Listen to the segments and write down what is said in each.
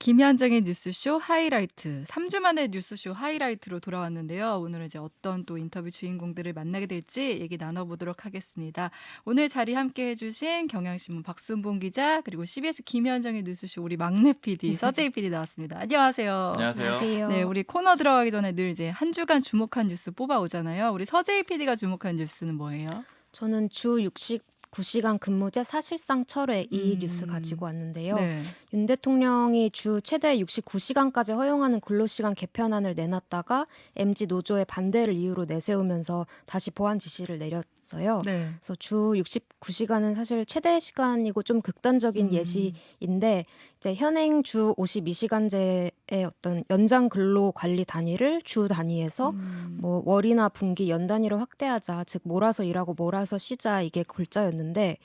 김현정의 뉴스쇼 하이라이트. 3주 만에 뉴스쇼 하이라이트로 돌아왔는데요. 오늘은 이제 어떤 또 인터뷰 주인공들을 만나게 될지 얘기 나눠보도록 하겠습니다. 오늘 자리 함께 해주신 경향신문 박순봉 기자, 그리고 CBS 김현정의 뉴스쇼 우리 막내 PD 서재희 PD 나왔습니다. 안녕하세요. 안녕하세요. 네, 안녕하세요. 우리 코너 들어가기 전에 늘 이제 한 주간 주목한 뉴스 뽑아오잖아요. 우리 서재희 PD가 주목한 뉴스는 뭐예요? 저는 주 69시간 근무제 사실상 철회 이 뉴스 음, 가지고 왔는데요. 네. 윤 대통령이 주 최대 69시간까지 허용하는 근로시간 개편안을 내놨다가 MZ 노조의 반대를 이유로 내세우면서 다시 보완 지시를 내렸어요. 네. 그래서 주 69시간은 사실 최대 시간이고 좀 극단적인 음. 예시인데 이제 현행 주 52시간제의 어떤 연장 근로 관리 단위를 주 단위에서 뭐 월이나 분기 연 단위로 확대하자, 즉 몰아서 일하고 몰아서 쉬자, 이게 골자였는데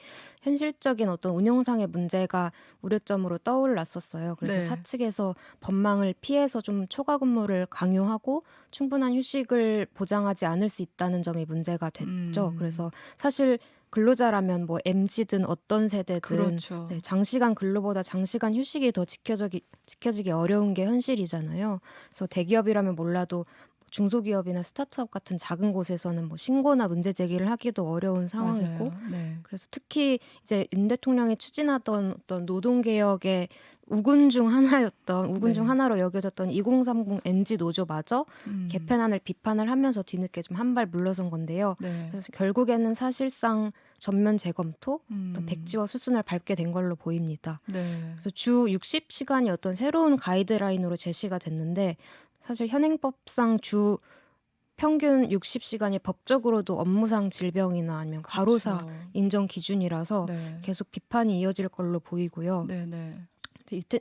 현실적인 어떤 운영상의 문제가 우려점으로 떠올랐었어요. 그래서 네. 사측에서 법망을 피해서 좀 초과 근무를 강요하고 충분한 휴식을 보장하지 않을 수 있다는 점이 문제가 됐죠. 그래서 사실 근로자라면 뭐 MZ든 어떤 세대든 그렇죠. 네, 장시간 근로보다 장시간 휴식이 더 지켜지기 어려운 게 현실이잖아요. 그래서 대기업이라면 몰라도 중소기업이나 스타트업 같은 작은 곳에서는 뭐 신고나 문제 제기를 하기도 어려운 상황이고, 맞아요. 네. 그래서 특히 이제 윤 대통령이 추진하던 어떤 노동개혁의 우군 중 네. 하나로 여겨졌던 2030 MZ 노조마저 개편안을 비판을 하면서 뒤늦게 좀 한 발 물러선 건데요. 네. 그래서 결국에는 사실상 전면 재검토, 또 음. 백지화 수순을 밟게 된 걸로 보입니다. 네. 그래서 주 60시간이 어떤 새로운 가이드라인으로 제시가 됐는데, 사실 현행법상 주 평균 60시간이 법적으로도 업무상 질병이나 아니면 과로사 그렇죠. 인정 기준이라서 네. 계속 비판이 이어질 걸로 보이고요. 네네.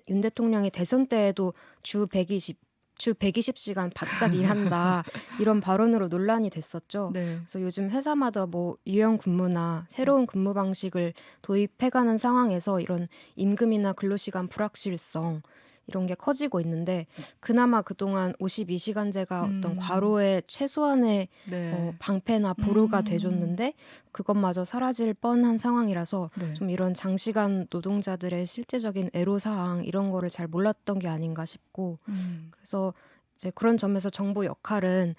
윤 대통령이 대선 때에도 주 120시간 바짝 일한다 이런 발언으로 논란이 됐었죠. 네. 그래서 요즘 회사마다 뭐 유형 근무나 새로운 근무 방식을 도입해가는 상황에서 이런 임금이나 근로시간 불확실성 이런 게 커지고 있는데, 그나마 그동안 52시간제가 어떤 과로의 최소한의 네. 방패나 보루가 돼줬는데 그것마저 사라질 뻔한 상황이라서 네. 좀 이런 장시간 노동자들의 실제적인 애로사항 이런 거를 잘 몰랐던 게 아닌가 싶고, 그래서 이제 그런 점에서 정부 역할은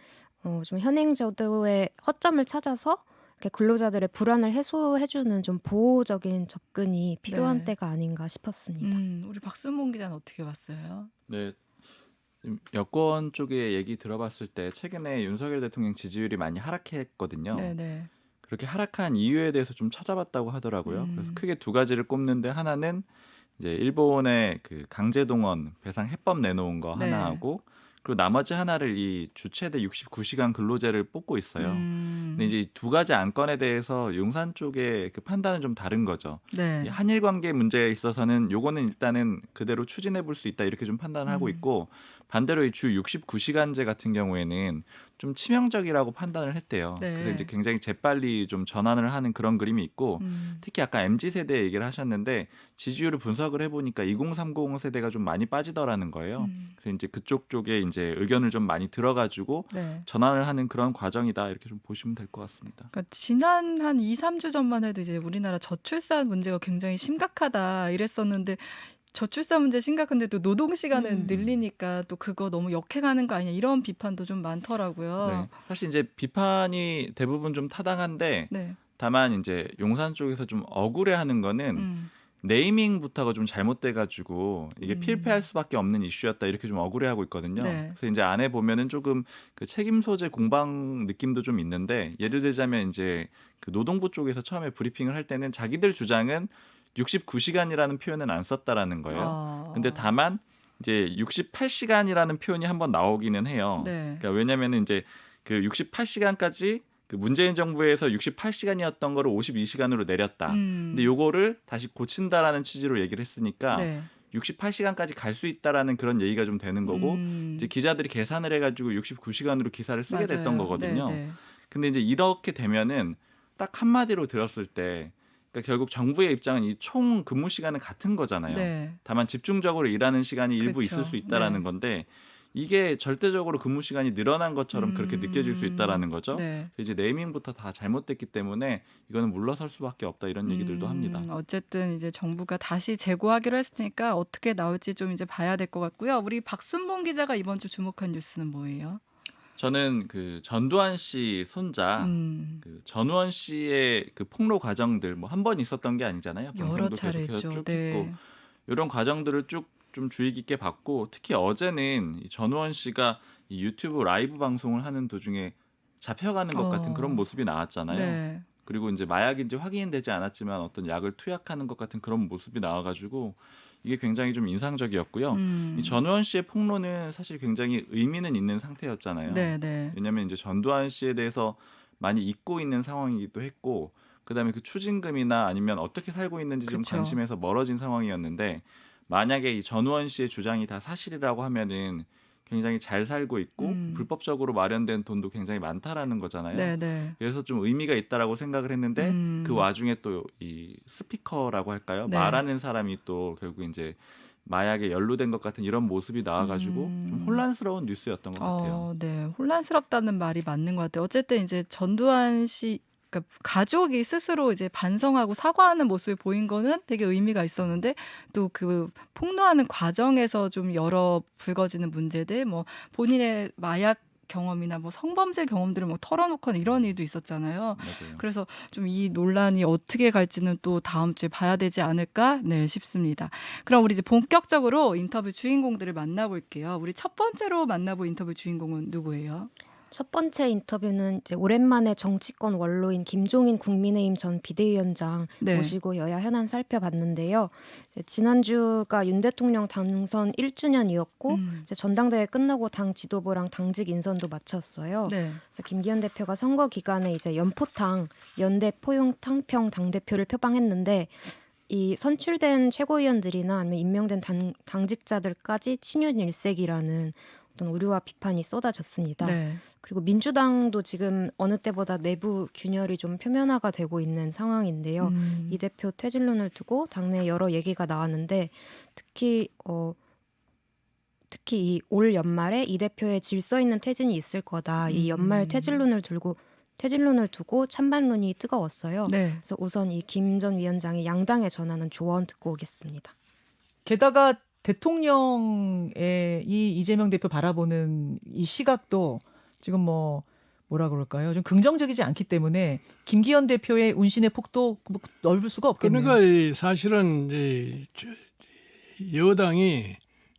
좀 현행 제도의 허점을 찾아서 이렇게 근로자들의 불안을 해소해주는 좀 보호적인 접근이 필요한 네. 때가 아닌가 싶었습니다. 우리 박순봉 기자는 어떻게 봤어요? 네, 지금 여권 쪽의 얘기 들어봤을 때 최근에 윤석열 대통령 지지율이 많이 하락했거든요. 네네. 그렇게 하락한 이유에 대해서 좀 찾아봤다고 하더라고요. 그래서 크게 두 가지를 꼽는데, 하나는 이제 일본의 그 강제동원 배상 해법 내놓은 거 네. 하나하고, 그리고 나머지 하나를 이 주 최대 69시간 근로제를 뽑고 있어요. 근데 이제 이 두 가지 안건에 대해서 용산 쪽의 그 판단은 좀 다른 거죠. 이 네. 한일 관계 문제에 있어서는 요거는 일단은 그대로 추진해 볼 수 있다, 이렇게 좀 판단을 하고 있고, 반대로 이 주 69시간제 같은 경우에는 좀 치명적이라고 판단을 했대요. 그래서 네. 이제 굉장히 재빨리 좀 전환을 하는 그런 그림이 있고, 특히 아까 MZ 세대 얘기를 하셨는데 지지율을 분석을 해보니까 2030 세대가 좀 많이 빠지더라는 거예요. 그래서 이제 그쪽 쪽에 이제 의견을 좀 많이 들어가지고 네. 전환을 하는 그런 과정이다, 이렇게 좀 보시면 될 것 같습니다. 그러니까 지난 한 2-3주 전만 해도 이제 우리나라 저출산 문제가 굉장히 심각하다 이랬었는데, 저출산 문제 심각한데 또 노동 시간은 늘리니까 또 그거 너무 역행하는 거 아니냐 이런 비판도 좀 많더라고요. 네, 사실 이제 비판이 대부분 좀 타당한데, 네. 다만 이제 용산 쪽에서 좀 억울해하는 거는 네이밍부터가 좀 잘못돼가지고 이게 필패할 수밖에 없는 이슈였다, 이렇게 좀 억울해하고 있거든요. 네. 그래서 이제 안에 보면은 조금 그 책임 소재 공방 느낌도 좀 있는데, 예를 들자면 이제 그 노동부 쪽에서 처음에 브리핑을 할 때는 자기들 주장은 69시간이라는 표현은 안 썼다라는 거예요. 근데 다만 이제 68시간이라는 표현이 한번 나오기는 해요. 네. 그러니까 왜냐면은 이제 그 68시간까지 그 문재인 정부에서 68시간이었던 거를 52시간으로 내렸다. 근데 요거를 다시 고친다라는 취지로 얘기를 했으니까 네. 68시간까지 갈 수 있다라는 그런 얘기가 좀 되는 거고, 이제 기자들이 계산을 해가지고 69시간으로 기사를 쓰게 됐던 맞아요. 거거든요. 네네. 근데 이제 이렇게 되면은 딱 한마디로 들었을 때, 그러니까 결국 정부의 입장은 이 총 근무 시간은 같은 거잖아요. 네. 다만 집중적으로 일하는 시간이 일부 그쵸. 있을 수 있다라는 네. 건데, 이게 절대적으로 근무 시간이 늘어난 것처럼 그렇게 느껴질 수 있다라는 거죠. 네. 이제 네이밍부터 다 잘못됐기 때문에 이거는 물러설 수밖에 없다 이런 얘기들도 합니다. 어쨌든 이제 정부가 다시 재고하기로 했으니까 어떻게 나올지 좀 이제 봐야 될 것 같고요. 우리 박순봉 기자가 이번 주 주목한 뉴스는 뭐예요? 저는 그 전두환 씨 손자 음, 그 전우원 씨의 그 폭로 과정들 뭐 한 번 있었던 게 아니잖아요. 여러 방송도 차례 계속해서 했죠. 쭉 했고 네. 이런 과정들을 쭉 좀 주의 깊게 봤고 특히 어제는 이 전우원 씨가 이 유튜브 라이브 방송을 하는 도중에 잡혀가는 것 같은 그런 어, 모습이 나왔잖아요. 네. 그리고 이제 마약인지 확인되지 않았지만 어떤 약을 투약하는 것 같은 그런 모습이 나와가지고 이게 굉장히 좀 인상적이었고요. 이 음, 전우원 씨의 폭로는 사실 굉장히 의미는 있는 상태였잖아요. 네, 네. 왜냐하면 이제 전두환 씨에 대해서 많이 잊고 있는 상황이기도 했고 그다음에 그 추징금이나 아니면 어떻게 살고 있는지 좀 그쵸. 관심에서 멀어진 상황이었는데 만약에 이 전우원 씨의 주장이 다 사실이라고 하면은 굉장히 잘 살고 있고 음, 불법적으로 마련된 돈도 굉장히 많다라는 거잖아요. 네, 네. 그래서 좀 의미가 있다라고 생각을 했는데 그 음, 와중에 또 이 스피커라고 할까요? 네. 말하는 사람이 또 결국 이제 마약에 연루된 것 같은 이런 모습이 나와가지고 좀 음. 혼란스러운 뉴스였던 것 같아요. 네. 혼란스럽다는 말이 맞는 것 같아요. 어쨌든 이제 전두환 씨 그러니까 가족이 스스로 이제 반성하고 사과하는 모습을 보인 거는 되게 의미가 있었는데 또 그 폭로하는 과정에서 좀 여러 불거지는 문제들 뭐 본인의 마약 경험이나 뭐 성범죄 경험들을 뭐 털어놓거나 이런 일도 있었잖아요. 맞아요. 그래서 좀 이 논란이 어떻게 갈지는 또 다음 주에 봐야 되지 않을까 네, 싶습니다. 그럼 우리 이제 본격적으로 인터뷰 주인공들을 만나볼게요. 우리 첫 번째로 만나볼 인터뷰 주인공은 누구예요? 첫 번째 인터뷰는 이제 오랜만에 정치권 원로인 김종인 국민의힘 전 비대위원장 네. 모시고 여야 현안 살펴봤는데요. 이제 지난주가 윤 대통령 당선 1주년이었고 이제 전당대회 끝나고 당 지도부랑 당직 인선도 마쳤어요. 네. 그래서 김기현 대표가 선거 기간에 이제 연포탕 연대 포용 탕평 당대표를 표방했는데 이 선출된 최고위원들이나 아니면 임명된 당직자들까지 친윤 일색이라는 어떤 우려와 비판이 쏟아졌습니다. 네. 그리고 민주당도 지금 어느 때보다 내부 균열이 좀 표면화가 되고 있는 상황인데요. 이 대표 퇴진론을 두고 당내 여러 얘기가 나왔는데 특히 이 올 연말에 이 대표의 질서 있는 퇴진이 있을 거다. 이 연말 퇴진론을 두고 찬반론이 뜨거웠어요. 네. 그래서 우선 이 김 전 위원장이 양당에 전하는 조언 듣고 오겠습니다. 게다가 대통령의 이 이재명 대표 바라보는 이 시각도 지금 뭐라 그럴까요? 좀 긍정적이지 않기 때문에 김기현 대표의 운신의 폭도 넓을 수가 없겠네요. 그러니까 이 사실은 이제 여당이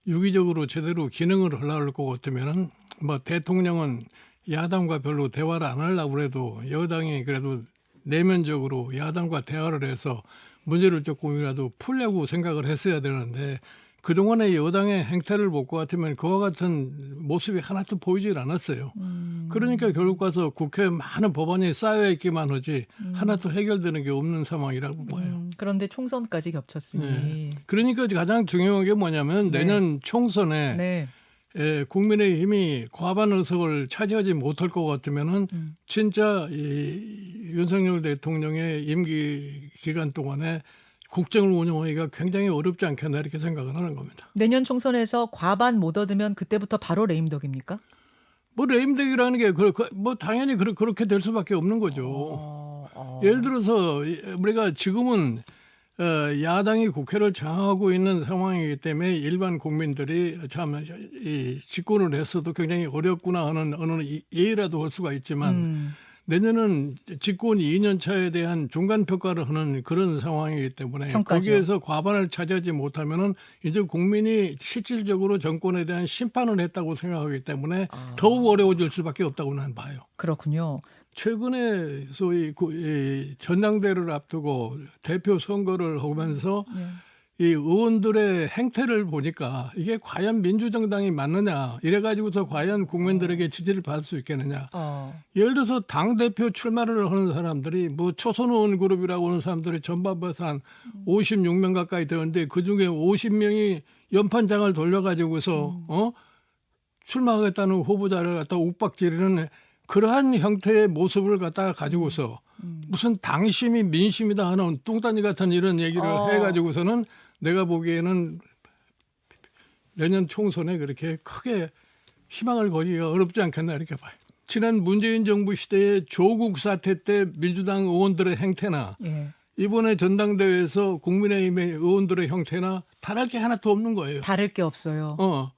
유기적으로 제대로 기능을 하려고 것 같으면은 뭐 대통령은 야당과 별로 대화를 안 하려고 그래도 여당이 그래도 내면적으로 야당과 대화를 해서 문제를 조금이라도 풀려고 생각을 했어야 되는데 그동안의 여당의 행태를 볼 것 같으면 그와 같은 모습이 하나도 보이질 않았어요. 그러니까 결국 가서 국회에 많은 법안이 쌓여있기만 하지 하나도 해결되는 게 없는 상황이라고 봐요. 그런데 총선까지 겹쳤으니. 네. 그러니까 가장 중요한 게 뭐냐면 네. 내년 총선에 네. 국민의힘이 과반 의석을 차지하지 못할 것 같으면은 진짜 이 윤석열 대통령의 임기 기간 동안에 국정을 운영하기가 굉장히 어렵지 않겠나 이렇게 생각을 하는 겁니다. 내년 총선에서 과반 못 얻으면 그때부터 바로 레임덕입니까? 뭐 레임덕이라는 게 뭐 당연히 그렇게 될 수밖에 없는 거죠. 예를 들어서 우리가 지금은 야당이 국회를 장악하고 있는 상황이기 때문에 일반 국민들이 참 이 집권을 했어도 굉장히 어렵구나 하는 어느 예라도 할 수가 있지만 내년은 집권 2년 차에 대한 중간 평가를 하는 그런 상황이기 때문에 평가죠. 거기에서 과반을 차지하지 못하면은 이제 국민이 실질적으로 정권에 대한 심판을 했다고 생각하기 때문에 더욱 어려워질 수밖에 없다고 나는 봐요. 그렇군요. 최근에 소위 이 전당대회를 앞두고 대표 선거를 하면서 네. 이 의원들의 행태를 보니까 이게 과연 민주정당이 맞느냐 이래가지고서 과연 국민들에게 지지를 받을 수 있겠느냐. 예를 들어서 당대표 출마를 하는 사람들이 뭐 초선 의원 그룹이라고 하는 사람들이 전반부에서 한 56명 가까이 되는데 그중에 50명이 연판장을 돌려가지고서 출마하겠다는 후보자를 갖다 욱박지르는 그러한 형태의 모습을 갖다가 가지고서 무슨 당심이 민심이다 하는 뚱딴지 같은 이런 얘기를 해가지고서는 내가 보기에는 내년 총선에 그렇게 크게 희망을 거기가 어렵지 않겠나 이렇게 봐요. 지난 문재인 정부 시대의 조국 사태 때 민주당 의원들의 행태나 예. 이번에 전당대회에서 국민의힘의 의원들의 형태나 다를 게 하나도 없는 거예요. 다를 게 없어요. 어.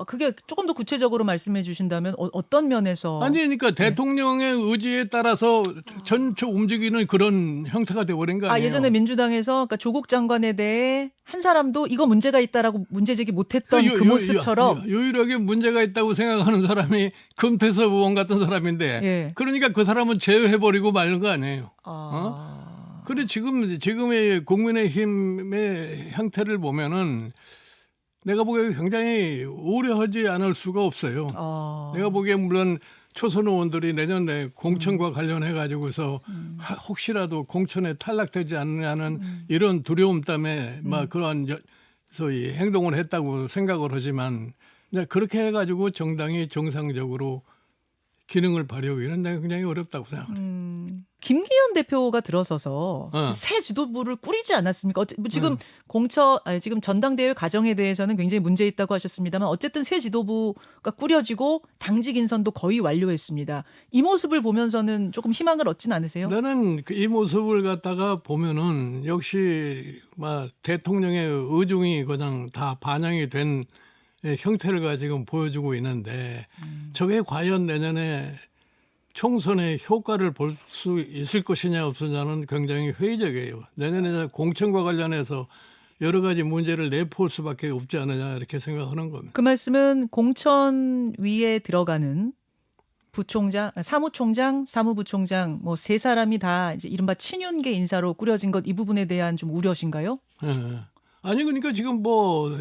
그게 조금 더 구체적으로 말씀해 주신다면 어떤 면에서 아니 그러니까 대통령의 의지에 따라서 전체 움직이는 그런 형태가 돼버린 거 아니에요. 예전에 민주당에서 그러니까 조국 장관에 대해 한 사람도 이거 문제가 있다라고 문제 제기 못했던 그 모습처럼 유일하게 문제가 있다고 생각하는 사람이 금태섭 의원 같은 사람인데 예. 그러니까 그 사람은 제외해버리고 말는 거 아니에요. 아. 그래 지금의 국민의힘의 형태를 보면은 내가 보기에 굉장히 우려하지 않을 수가 없어요. 내가 보기에 물론 초선 의원들이 내년에 공천과 관련해 가지고서 혹시라도 공천에 탈락되지 않느냐는 이런 두려움 때문에 막 그러한 소위 행동을 했다고 생각을 하지만 그렇게 해가지고 정당이 정상적으로 기능을 발휘하기는 내가 굉장히 어렵다고 생각해요. 김기현 대표가 들어서서 새 지도부를 꾸리지 않았습니까? 지금 지금 전당대회 과정에 대해서는 굉장히 문제 있다고 하셨습니다만 어쨌든 새 지도부가 꾸려지고 당직 인선도 거의 완료했습니다. 이 모습을 보면서는 조금 희망을 얻진 않으세요? 나는 이 모습을 갖다가 보면은 역시 막 대통령의 의중이 그냥 다 반영이 된 형태를 지금 보여주고 있는데 저게 과연 내년에 총선의 효과를 볼 수 있을 것이냐 없느냐는 굉장히 회의적이에요. 내년에 공천과 관련해서 여러 가지 문제를 내포할 수밖에 없지 않느냐 이렇게 생각하는 겁니다. 그 말씀은 공천위에 들어가는 부총장, 사무총장, 사무부총장 뭐 세 사람이 다 이제 이른바 친윤계 인사로 꾸려진 것 이 부분에 대한 좀 우려신가요? 예. 아니 그러니까 지금 뭐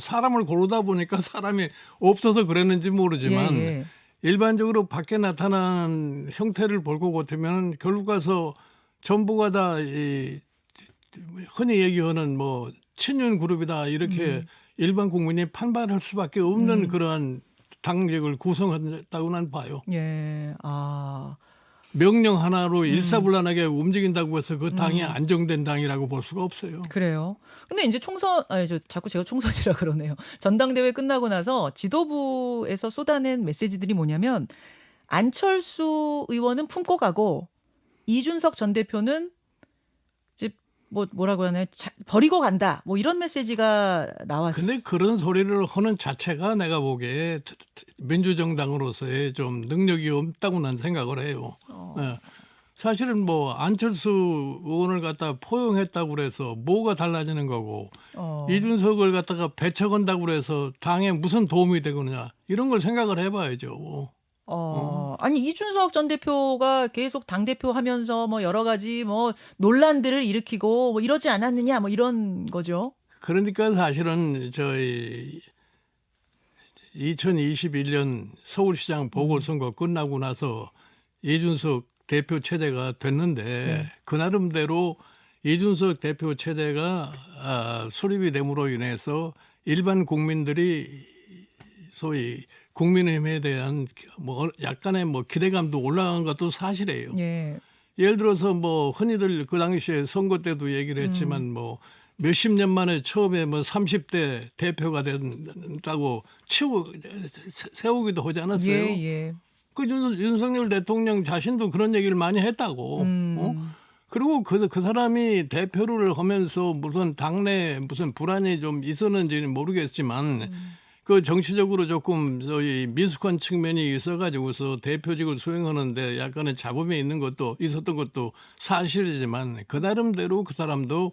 사람을 고르다 보니까 사람이 없어서 그랬는지 모르지만 예. 일반적으로 밖에 나타난 형태를 볼 것 같으면 결국 가서 전부가 다 흔히 얘기하는 뭐 친윤 그룹이다 이렇게 일반 국민이 판단할 수밖에 없는 그러한 당직을 구성한다고 난 봐요. 예. 명령 하나로 일사불란하게 움직인다고 해서 그 당이 안정된 당이라고 볼 수가 없어요. 그래요. 근데 이제 자꾸 제가 총선이라 그러네요. 전당대회 끝나고 나서 지도부에서 쏟아낸 메시지들이 뭐냐면 안철수 의원은 품고 가고 이준석 전 대표는 이제 뭐라고 하나요? 버리고 간다. 뭐 이런 메시지가 나왔어요. 근데 그런 소리를 하는 자체가 내가 보기에 민주정당으로서의 좀 능력이 없다고 난 생각을 해요. 네. 사실은 뭐 안철수 의원을 갖다 포용했다고 그래서 뭐가 달라지는 거고 이준석을 갖다가 배척한다고 그래서 당에 무슨 도움이 되거냐 이런 걸 생각을 해봐야죠. 아니 이준석 전 대표가 계속 당 대표 하면서 뭐 여러 가지 뭐 논란들을 일으키고 뭐 이러지 않았느냐 뭐 이런 거죠. 그러니까 사실은 저희 2021년 서울시장 보궐선거 끝나고 나서 이준석 대표 체제가 됐는데 그 나름대로 이준석 대표 체제가 수립이 됨으로 인해서 일반 국민들이 소위 국민의힘에 대한 뭐 약간의 뭐 기대감도 올라간 것도 사실이에요. 예. 예를 들어서 뭐 흔히들 그 당시에 선거 때도 얘기를 했지만 뭐 몇십 년 만에 처음에 뭐 30대 대표가 된다고 세우기도 하지 않았어요. 예. 그 윤석열 대통령 자신도 그런 얘기를 많이 했다고. 그리고 그 사람이 대표를 하면서 무슨 당내 무슨 불안이 좀 있었는지는 모르겠지만 그 정치적으로 조금 저희 미숙한 측면이 있어가지고서 대표직을 수행하는데 약간의 잡음이 있었던 것도 사실이지만 그 나름대로 그 사람도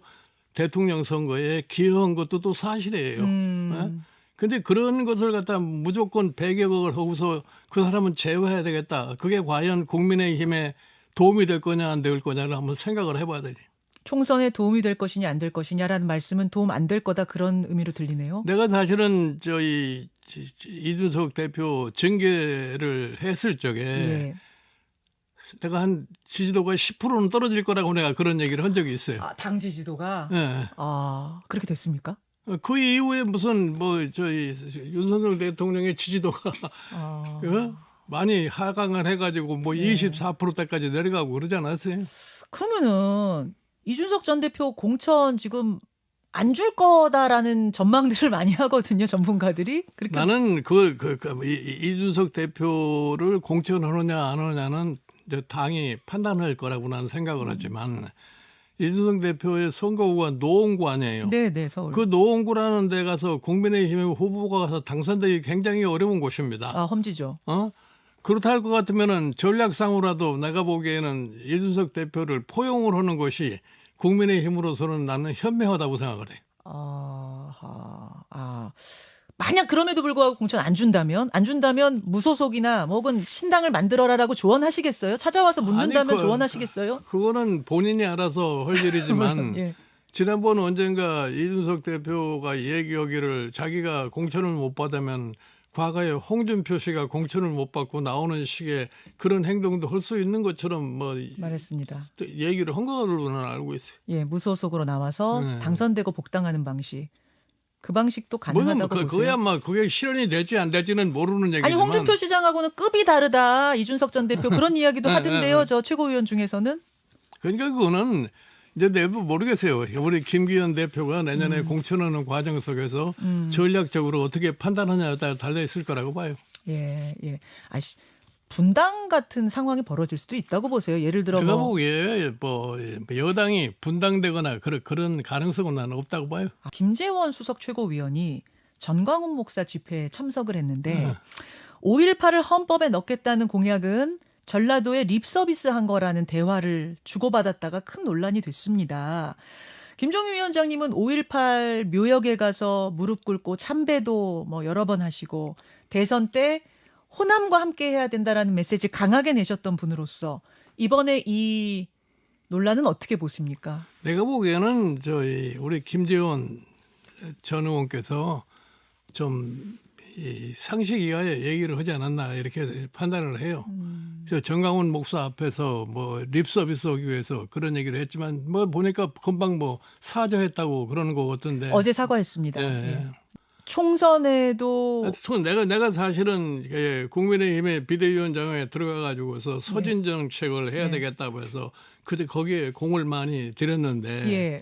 대통령 선거에 기여한 것도 또 사실이에요. 근데 그런 것을 갖다 무조건 배격을 하고서 그 사람은 제외해야 되겠다. 그게 과연 국민의힘에 도움이 될 거냐 안 될 거냐를 한번 생각을 해봐야 되지. 총선에 도움이 될 것이냐 안 될 것이냐라는 말씀은 도움 안 될 거다 그런 의미로 들리네요. 내가 사실은 저희 이준석 대표 징계를 했을 적에 내가 한 지지도가 10%는 떨어질 거라고 내가 그런 얘기를 한 적이 있어요. 당 지지도가? 네. 그렇게 됐습니까? 그 이후에 무슨 저희 윤석열 대통령의 지지도가 많이 하강을 해가지고 뭐 24%대까지 내려가고 그러지 않았어요? 그러면은 이준석 전 대표 공천 지금 안 줄 거다라는 전망들을 많이 하거든요, 전문가들이. 그렇게 나는 이준석 대표를 공천하느냐 안 하느냐는 이제 당이 판단할 거라고 나는 생각을 하지만 이준석 대표의 선거구가 노원구 아니에요. 네, 서울. 그 노원구라는 데 가서 국민의힘의 후보가 가서 당선되기 굉장히 어려운 곳입니다. 아, 험지죠. 그렇다 할 것 같으면은 전략상으로라도 내가 보기에는 이준석 대표를 포용을 하는 것이 국민의힘으로서는 나는 현명하다고 생각을 해. 만약 그럼에도 불구하고 공천 안 준다면 무소속이나 뭐 혹은 신당을 만들어라라고 조언하시겠어요? 찾아와서 묻는다면 조언하시겠어요? 그거는 본인이 알아서 할 일이지만 예. 지난번 언젠가 이준석 대표가 얘기하기를 자기가 공천을 못 받으면 과거에 홍준표 씨가 공천을 못 받고 나오는 식의 그런 행동도 할 수 있는 것처럼 뭐 말했습니다. 얘기를 한 걸로는 알고 있어요. 예, 무소속으로 나와서 네. 당선되고 복당하는 방식. 그 방식도 가능하다고 보세요. 그거야 뭐 그게 실현이 될지 안 될지는 모르는 얘기지만. 아니 홍준표 시장하고는 급이 다르다. 이준석 전 대표 그런 이야기도 하던데요. 저 최고위원 중에서는. 그러니까 그거는 이제 내부 모르겠어요. 우리 김기현 대표가 내년에 공천하는 과정 속에서 전략적으로 어떻게 판단하냐에 따라 달려 있을 거라고 봐요. 예. 분당 같은 상황이 벌어질 수도 있다고 보세요. 예를 들어 제가 보기에 뭐 여당이 분당되거나 그런 가능성은 나는 없다고 봐요. 김재원 수석 최고위원이 전광훈 목사 집회에 참석을 했는데 5.18을 헌법에 넣겠다는 공약은 전라도에 립서비스한 거라는 대화를 주고받았다가 큰 논란이 됐습니다. 김종인 위원장님은 5.18 묘역에 가서 무릎 꿇고 참배도 뭐 여러 번 하시고 대선 때 호남과 함께 해야 된다라는 메시지 강하게 내셨던 분으로서 이번에 이 논란은 어떻게 보십니까? 내가 보기에는 우리 김재원 전 의원께서 좀 상식 이하의 얘기를 하지 않았나 이렇게 판단을 해요. 저 정강훈 목사 앞에서 뭐 립서비스 하기 위해서 그런 얘기를 했지만 뭐 보니까 금방 뭐 사죄했다고 그러는 거 같던데. 어제 사과했습니다. 예. 총선에도 내가 사실은 국민의힘의 비대위원장에 들어가 가지고서 서진 정책을 해야 되겠다고 해서 그때 거기에 공을 많이 들였는데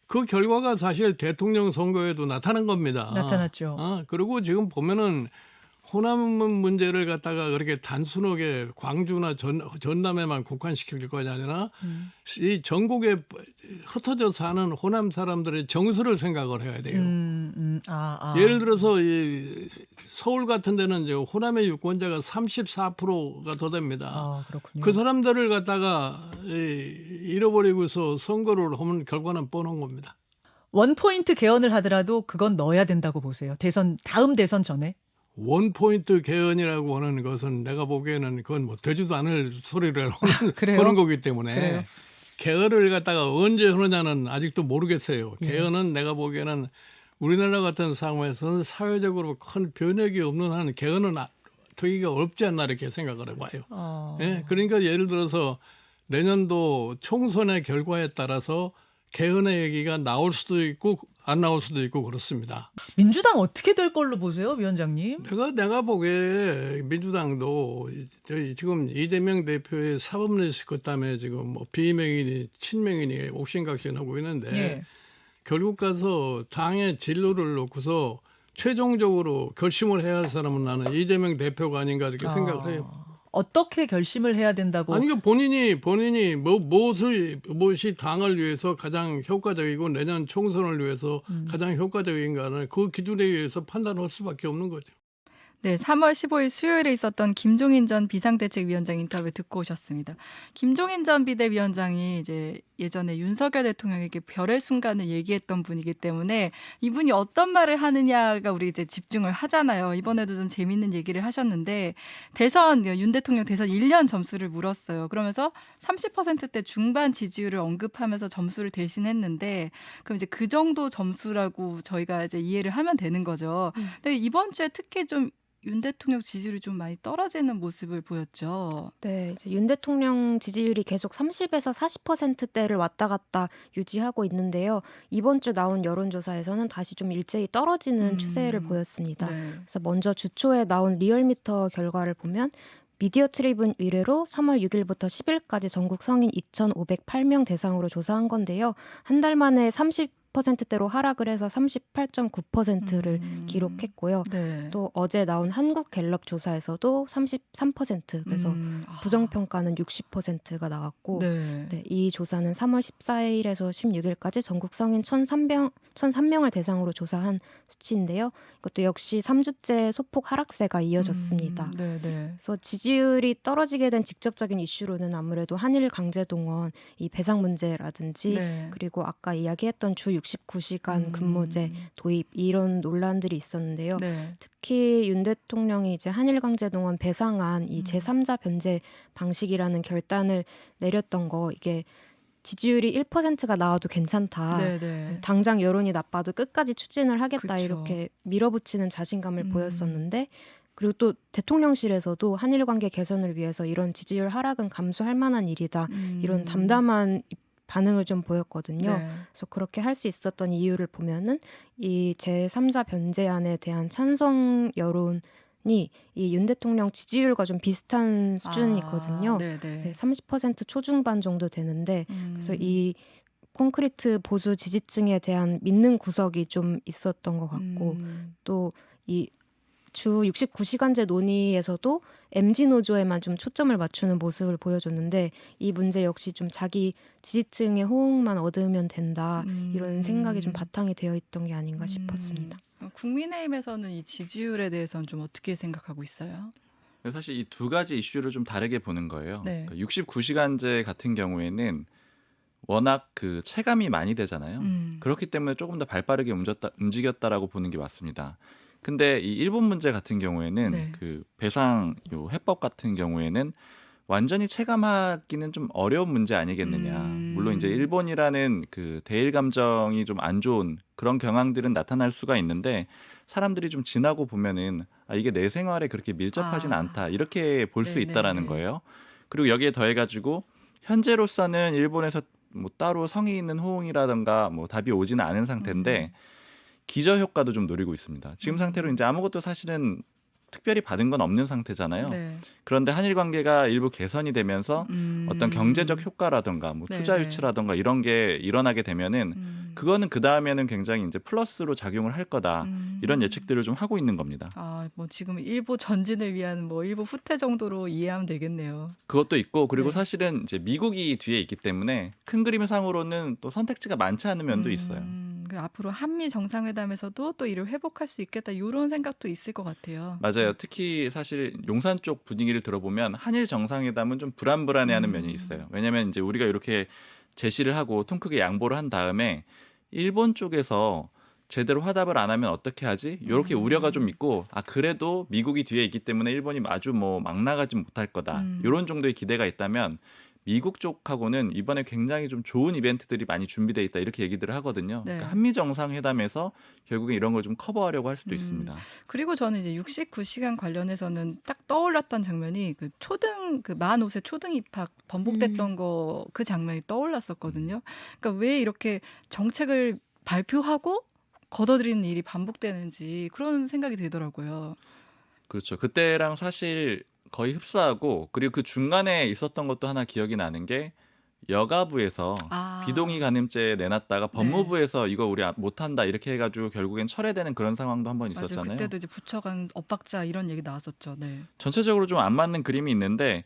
그 결과가 사실 대통령 선거에도 나타난 겁니다. 나타났죠. 그리고 지금 보면은 호남 문제를 갖다가 그렇게 단순하게 광주나 전남에만 국한시킬 것이 아니라 이 전국에 흩어져 사는 호남 사람들의 정서를 생각을 해야 돼요. 예를 들어서 이 서울 같은 데는 이제 호남의 유권자가 34%가 더 됩니다. 그렇군요. 그 사람들을 갖다가 잃어버리고서 선거를 하면 결과는 뻔한 겁니다. 원포인트 개헌을 하더라도 그건 넣어야 된다고 보세요. 다음 대선 전에. 원포인트 개헌이라고 하는 것은 내가 보기에는 그건 뭐 되지도 않을 소리를 하는 그래요? 그런 거기 때문에 그래요? 개헌을 갖다가 언제 하느냐는 아직도 모르겠어요. 개헌은 내가 보기에는 우리나라 같은 상황에서는 사회적으로 큰 변혁이 없는 한 개헌은 되기가 어렵지 않나 이렇게 생각을 해봐요. 그러니까 예를 들어서 내년도 총선의 결과에 따라서 개헌의 얘기가 나올 수도 있고 안 나올 수도 있고 그렇습니다. 민주당 어떻게 될 걸로 보세요, 위원장님? 내가 보기에 민주당도 지금 이재명 대표의 사법 리스크 때문에 지금 뭐 비명이니 친명이니 옥신각신하고 있는데 결국 가서 당의 진로를 놓고서 최종적으로 결심을 해야 할 사람은 나는 이재명 대표가 아닌가 이렇게 생각을 해요. 어떻게 결심을 해야 된다고? 아니 본인이 무엇이 당을 위해서 가장 효과적이고 내년 총선을 위해서 가장 효과적인가는 그 기준에 의해서 판단할 수밖에 없는 거죠. 네, 3월 15일 수요일에 있었던 김종인 전 비상대책위원장 인터뷰 듣고 오셨습니다. 김종인 전 비대위원장이 이제 예전에 윤석열 대통령에게 별의 순간을 얘기했던 분이기 때문에 이분이 어떤 말을 하느냐가 우리 이제 집중을 하잖아요. 이번에도 좀 재밌는 얘기를 하셨는데 윤 대통령 대선 1년 점수를 물었어요. 그러면서 30%대 중반 지지율을 언급하면서 점수를 대신했는데 그럼 이제 그 정도 점수라고 저희가 이제 이해를 하면 되는 거죠. 근데 이번 주에 특히 좀 윤 대통령 지지율이 좀 많이 떨어지는 모습을 보였죠. 네, 이제 윤 대통령 지지율이 계속 30에서 40%대를 왔다 갔다 유지하고 있는데요. 이번 주 나온 여론조사에서는 다시 좀 일제히 떨어지는 추세를 보였습니다. 네. 그래서 먼저 주초에 나온 리얼미터 결과를 보면 미디어 트리뷴 의뢰로 3월 6일부터 10일까지 전국 성인 2,508명 대상으로 조사한 건데요. 한 달 만에 30 10%대로 하락을 해서 38.9%를 기록했고요. 네. 또 어제 나온 한국갤럽 조사에서도 33%, 그래서 부정평가는 60%가 나왔고 네. 네, 이 조사는 3월 14일에서 16일까지 전국 성인 1,003명을 대상으로 조사한 수치인데요. 이것도 역시 3주째 소폭 하락세가 이어졌습니다. 네, 네. 그래서 지지율이 떨어지게 된 직접적인 이슈로는 아무래도 한일 강제동원 이 배상 문제라든지 네. 그리고 아까 이야기했던 주 69시간 근무제 도입 이런 논란들이 있었는데요. 네. 특히 윤 대통령이 이제 한일 강제동원 배상안 이 제3자 변제 방식이라는 결단을 내렸던 거, 이게 지지율이 1%가 나와도 괜찮다. 네, 네. 당장 여론이 나빠도 끝까지 추진을 하겠다. 그쵸. 이렇게 밀어붙이는 자신감을 보였었는데, 그리고 또 대통령실에서도 한일 관계 개선을 위해서 이런 지지율 하락은 감수할 만한 일이다. 이런 담담한 반응을 좀 보였거든요. 네. 그래서 그렇게 할 수 있었던 이유를 보면은 이 제3자 변제안에 대한 찬성 여론이 이 윤 대통령 지지율과 좀 비슷한 수준이거든요. 네, 네. 네, 30% 초중반 정도 되는데, 그래서 이 콘크리트 보수 지지층에 대한 믿는 구석이 좀 있었던 것 같고, 또 이 주 69시간제 논의에서도 MZ 노조에만 좀 초점을 맞추는 모습을 보여줬는데, 이 문제 역시 좀 자기 지지층의 호응만 얻으면 된다, 이런 생각이 좀 바탕이 되어 있던 게 아닌가 싶었습니다. 국민의힘에서는 이 지지율에 대해서는 좀 어떻게 생각하고 있어요? 사실 이 두 가지 이슈를 좀 다르게 보는 거예요. 네. 69시간제 같은 경우에는 워낙 그 체감이 많이 되잖아요. 그렇기 때문에 조금 더 발빠르게 움직였다라고 보는 게 맞습니다. 근데 이 일본 문제 같은 경우에는 네. 그 배상 요 해법 같은 경우에는 완전히 체감하기는 좀 어려운 문제 아니겠느냐. 물론 이제 일본이라는 그 대일 감정이 좀 안 좋은 그런 경향들은 나타날 수가 있는데, 사람들이 좀 지나고 보면은 이게 내 생활에 그렇게 밀접하진 않다, 이렇게 볼 수 있다라는 거예요. 그리고 여기에 더해가지고 현재로서는 일본에서 뭐 따로 성의 있는 호응이라든가 뭐 답이 오지는 않은 상태인데 기저 효과도 좀 노리고 있습니다. 지금 상태로 이제 아무것도 사실은 특별히 받은 건 없는 상태잖아요. 네. 그런데 한일 관계가 일부 개선이 되면서 어떤 경제적 효과라든가 뭐 투자 네네. 유치라든가 이런 게 일어나게 되면은 그거는 그 다음에는 굉장히 이제 플러스로 작용을 할 거다, 이런 예측들을 좀 하고 있는 겁니다. 뭐 지금 일부 전진을 위한 뭐 일부 후퇴 정도로 이해하면 되겠네요. 그것도 있고, 그리고 네. 사실은 이제 미국이 뒤에 있기 때문에 큰 그림상으로는 또 선택지가 많지 않은 면도 있어요. 그 앞으로 한미 정상회담에서도 또 이를 회복할 수 있겠다, 이런 생각도 있을 것 같아요. 맞아요. 특히 사실 용산 쪽 분위기를 들어보면 한일 정상회담은 좀 불안불안해하는 면이 있어요. 왜냐하면 이제 우리가 이렇게 제시를 하고 통 크게 양보를 한 다음에 일본 쪽에서 제대로 화답을 안 하면 어떻게 하지? 이렇게 우려가 좀 있고, 그래도 미국이 뒤에 있기 때문에 일본이 아주 뭐 막 나가지 못할 거다, 이런 정도의 기대가 있다면 미국 쪽하고는 이번에 굉장히 좀 좋은 이벤트들이 많이 준비되어 있다, 이렇게 얘기들을 하거든요. 네. 그러니까 한미 정상회담에서 결국에 이런 걸 좀 커버하려고 할 수도 있습니다. 그리고 저는 이제 69시간 관련해서는 딱 떠올랐던 장면이 그 초등, 그 만 5세 초등 입학 번복됐던 거, 그 장면이 떠올랐었거든요. 그러니까 왜 이렇게 정책을 발표하고 걷어들이는 일이 반복되는지, 그런 생각이 들더라고요. 그렇죠. 그때랑 사실 거의 흡사하고, 그리고 그 중간에 있었던 것도 하나 기억이 나는 게, 여가부에서 비동의 간음죄 내놨다가 법무부에서 이거 우리 못한다 이렇게 해가지고 결국엔 철회되는 그런 상황도 한번 맞아요. 있었잖아요. 그때도 이제 부처간 엇박자 이런 얘기 나왔었죠. 네. 전체적으로 좀 안 맞는 그림이 있는데,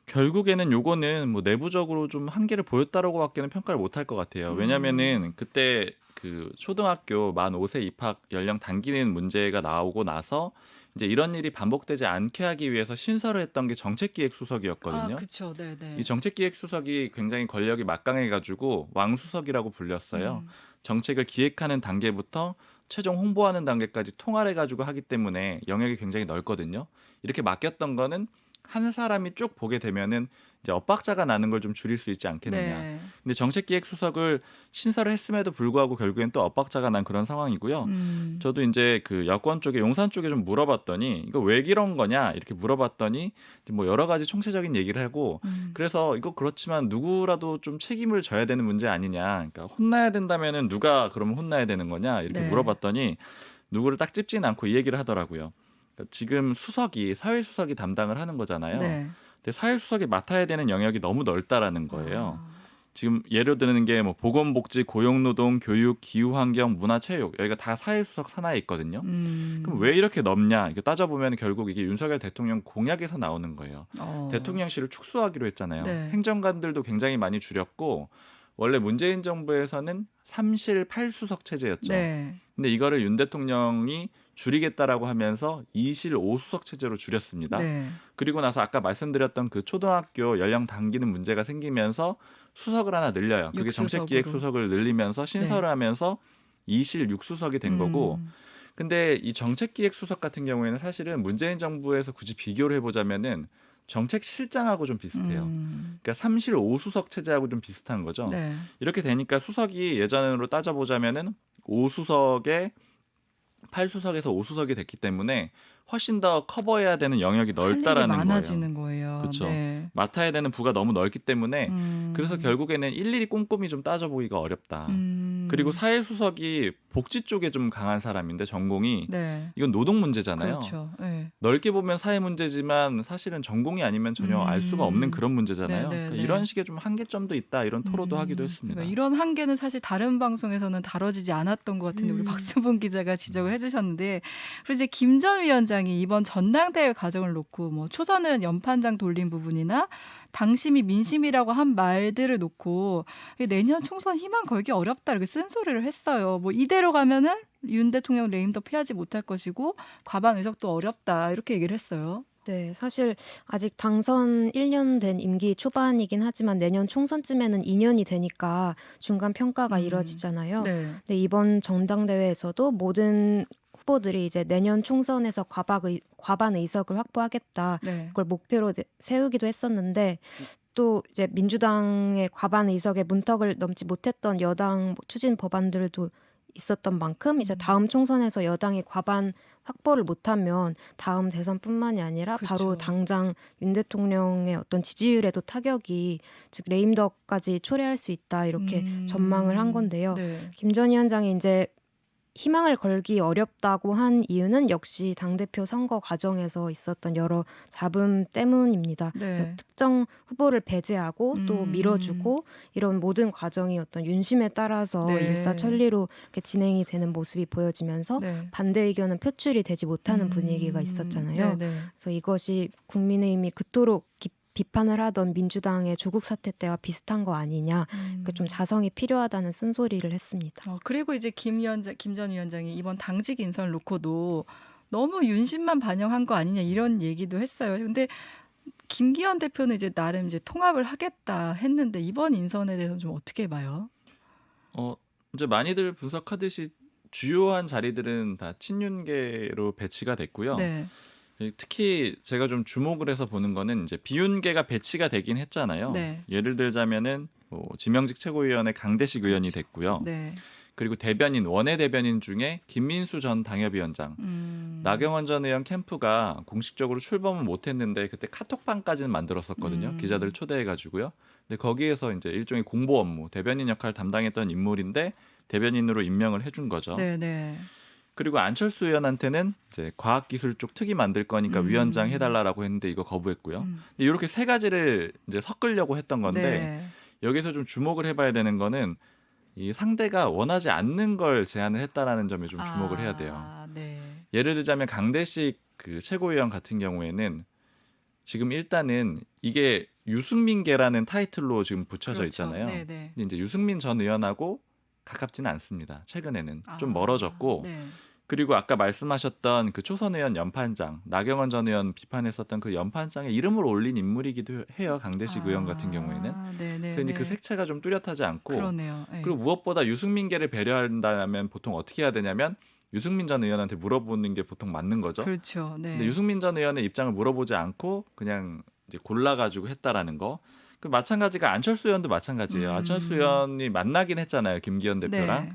결국에는 요거는 뭐 내부적으로 좀 한계를 보였다라고 밖에는 평가를 못할 것 같아요. 왜냐면은 그때 그 초등학교 만 5세 입학 연령 당기는 문제가 나오고 나서 이제 이런 일이 반복되지 않게 하기 위해서 신설을 했던 게 정책기획수석이었거든요. 그렇죠. 네, 네. 이 정책기획수석이 굉장히 권력이 막강해가지고 왕수석이라고 불렸어요. 정책을 기획하는 단계부터 최종 홍보하는 단계까지 통할해가지고 하기 때문에 영역이 굉장히 넓거든요. 이렇게 맡겼던 거는 한 사람이 쭉 보게 되면은 이제 엇박자가 나는 걸 좀 줄일 수 있지 않겠느냐. 네. 근데 정책기획수석을 신설을 했음에도 불구하고 결국엔 또 엇박자가 난 그런 상황이고요. 저도 이제 그 여권 쪽에, 용산 쪽에 좀 물어봤더니 이거 왜 이런 거냐 이렇게 물어봤더니 뭐 여러 가지 총체적인 얘기를 하고, 그래서 이거 그렇지만 누구라도 좀 책임을 져야 되는 문제 아니냐. 그러니까 혼나야 된다면은 누가 그러면 혼나야 되는 거냐 이렇게 네. 물어봤더니 누구를 딱 찝지는 않고 이 얘기를 하더라고요. 그러니까 지금 수석이, 사회수석이 담당을 하는 거잖아요. 네. 근데 사회수석이 맡아야 되는 영역이 너무 넓다라는 거예요. 지금 예를 드는 게 뭐 보건복지, 고용노동, 교육, 기후환경, 문화체육 여기가 다 사회수석 산하에 있거든요. 그럼 왜 이렇게 넓냐? 이거 따져보면 결국 이게 윤석열 대통령 공약에서 나오는 거예요. 대통령실을 축소하기로 했잖아요. 네. 행정관들도 굉장히 많이 줄였고 원래 문재인 정부에서는 3실 8수석 체제였죠. 네. 근데 이거를 윤 대통령이 줄이겠다라고 하면서 2실 5수석 체제로 줄였습니다. 네. 그리고 나서 아까 말씀드렸던 그 초등학교 연령 당기는 문제가 생기면서 수석을 하나 늘려요. 그게 6수석으로. 정책기획 수석을 늘리면서 신설을 하면서 2실 6수석이 된 거고 근데 이 정책기획 수석 같은 경우에는 사실은 문재인 정부에서 굳이 비교를 해보자면은 정책실장하고 좀 비슷해요. 그러니까 3실 5수석 체제하고 좀 비슷한 거죠. 네. 이렇게 되니까 수석이 예전으로 따져보자면은 5수석에 8수석에서 5수석이 됐기 때문에 훨씬 더 커버해야 되는 영역이 할 일이 넓다라는 거예요. 많아지는 거예요. 그쵸. 네. 맡아야 되는 부가 너무 넓기 때문에 그래서 결국에는 일일이 꼼꼼히 좀 따져보기가 어렵다. 그리고 사회수석이 복지 쪽에 좀 강한 사람인데 전공이 네. 이건 노동 문제잖아요. 그렇죠. 네. 넓게 보면 사회 문제지만 사실은 전공이 아니면 전혀 알 수가 없는 그런 문제잖아요. 네, 네, 그러니까 네. 이런 식의 좀 한계점도 있다 이런 토로도 하기도 했습니다. 그러니까 이런 한계는 사실 다른 방송에서는 다뤄지지 않았던 것 같은데 우리 박수봉 기자가 지적을 해주셨는데 그리고 이제 김 전 위원장이 이번 전당대회 과정을 놓고 뭐 초선의원 연판장 돌린 부분이나 당심이 민심이라고 한 말들을 놓고 내년 총선 희망 걸기 어렵다 이렇게 쓴소리를 했어요. 뭐 이대로 가면은 윤 대통령 레임도 피하지 못할 것이고 과반 의석도 어렵다 이렇게 얘기를 했어요. 네, 사실 아직 당선 1년 된 임기 초반이긴 하지만 내년 총선쯤에는 2년이 되니까 중간 평가가 이뤄지잖아요. 네. 근데 이번 전당대회에서도 모든 후보들이 이제 내년 총선에서 과반 의석을 확보하겠다. 네. 그걸 목표로 세우기도 했었는데 또 이제 민주당의 과반 의석의 문턱을 넘지 못했던 여당 추진 법안들도 있었던 만큼 이제 다음 총선에서 여당이 과반 확보를 못하면 다음 대선뿐만이 아니라 바로 그쵸. 당장 윤 대통령의 어떤 지지율에도 타격이 즉 레임덕까지 초래할 수 있다 이렇게 전망을 한 건데요. 네. 김 전 위원장이 이제 희망을 걸기 어렵다고 한 이유는 역시 당대표 선거 과정에서 있었던 여러 잡음 때문입니다. 네. 그래서 특정 후보를 배제하고 또 밀어주고 이런 모든 과정이 어떤 윤심에 따라서 네. 일사천리로 이렇게 진행이 되는 모습이 보여지면서 네. 반대 의견은 표출이 되지 못하는 분위기가 있었잖아요. 네, 네. 그래서 이것이 국민의힘이 그토록 비판을 하던 민주당의 조국 사태 때와 비슷한 거 아니냐. 그러니까 좀 자성이 필요하다는 쓴소리를 했습니다. 그리고 이제 김 전 위원장이 이번 당직 인선을 놓고도 너무 윤심만 반영한 거 아니냐 이런 얘기도 했어요. 근데 김기현 대표는 이제 나름 이제 통합을 하겠다 했는데 이번 인선에 대해서는 좀 어떻게 봐요? 이제 많이들 분석하듯이 주요한 자리들은 다 친윤계로 배치가 됐고요. 네. 특히 제가 좀 주목을 해서 보는 거는 이제 비윤계가 배치가 되긴 했잖아요. 네. 예를 들자면은 뭐 지명직 최고위원회 강대식 의원이 됐고요. 네. 그리고 대변인 원외 대변인 중에 김민수 전 당협위원장, 나경원 전 의원 캠프가 공식적으로 출범은 못했는데 그때 카톡방까지는 만들었었거든요. 기자들 초대해가지고요. 근데 거기에서 이제 일종의 공보 업무, 대변인 역할을 담당했던 인물인데 대변인으로 임명을 해준 거죠. 네, 네. 그리고 안철수 의원한테는 이제 과학기술 쪽 특위 만들 거니까 위원장 해달라고 했는데 이거 거부했고요. 근데 이렇게 세 가지를 이제 섞으려고 했던 건데 네. 여기서 좀 주목을 해봐야 되는 거는 이 상대가 원하지 않는 걸 제안을 했다라는 점에 좀 주목을 해야 돼요. 네. 예를 들자면 강대식 그 최고위원 같은 경우에는 지금 일단은 이게 유승민계라는 타이틀로 지금 붙여져 그렇죠. 있잖아요. 네, 네. 근데 이제 유승민 전 의원하고 가깝지는 않습니다. 최근에는 좀 멀어졌고 네. 그리고 아까 말씀하셨던 그 초선 의원 연판장 나경원 전 의원 비판했었던 그 연판장에 이름을 올린 인물이기도 해요. 강대식 의원 같은 경우에는. 네, 네. 그래서 이제 그 색채가 좀 뚜렷하지 않고 그러네요. 네. 그리고 무엇보다 유승민계를 배려한다면 보통 어떻게 해야 되냐면 유승민 전 의원한테 물어보는 게 보통 맞는 거죠. 그렇죠. 네. 근데 유승민 전 의원의 입장을 물어보지 않고 그냥 이제 골라가지고 했다라는 거. 그 마찬가지가 안철수 의원도 마찬가지예요. 안철수 의원이 만나긴 했잖아요. 김기현 대표랑. 네.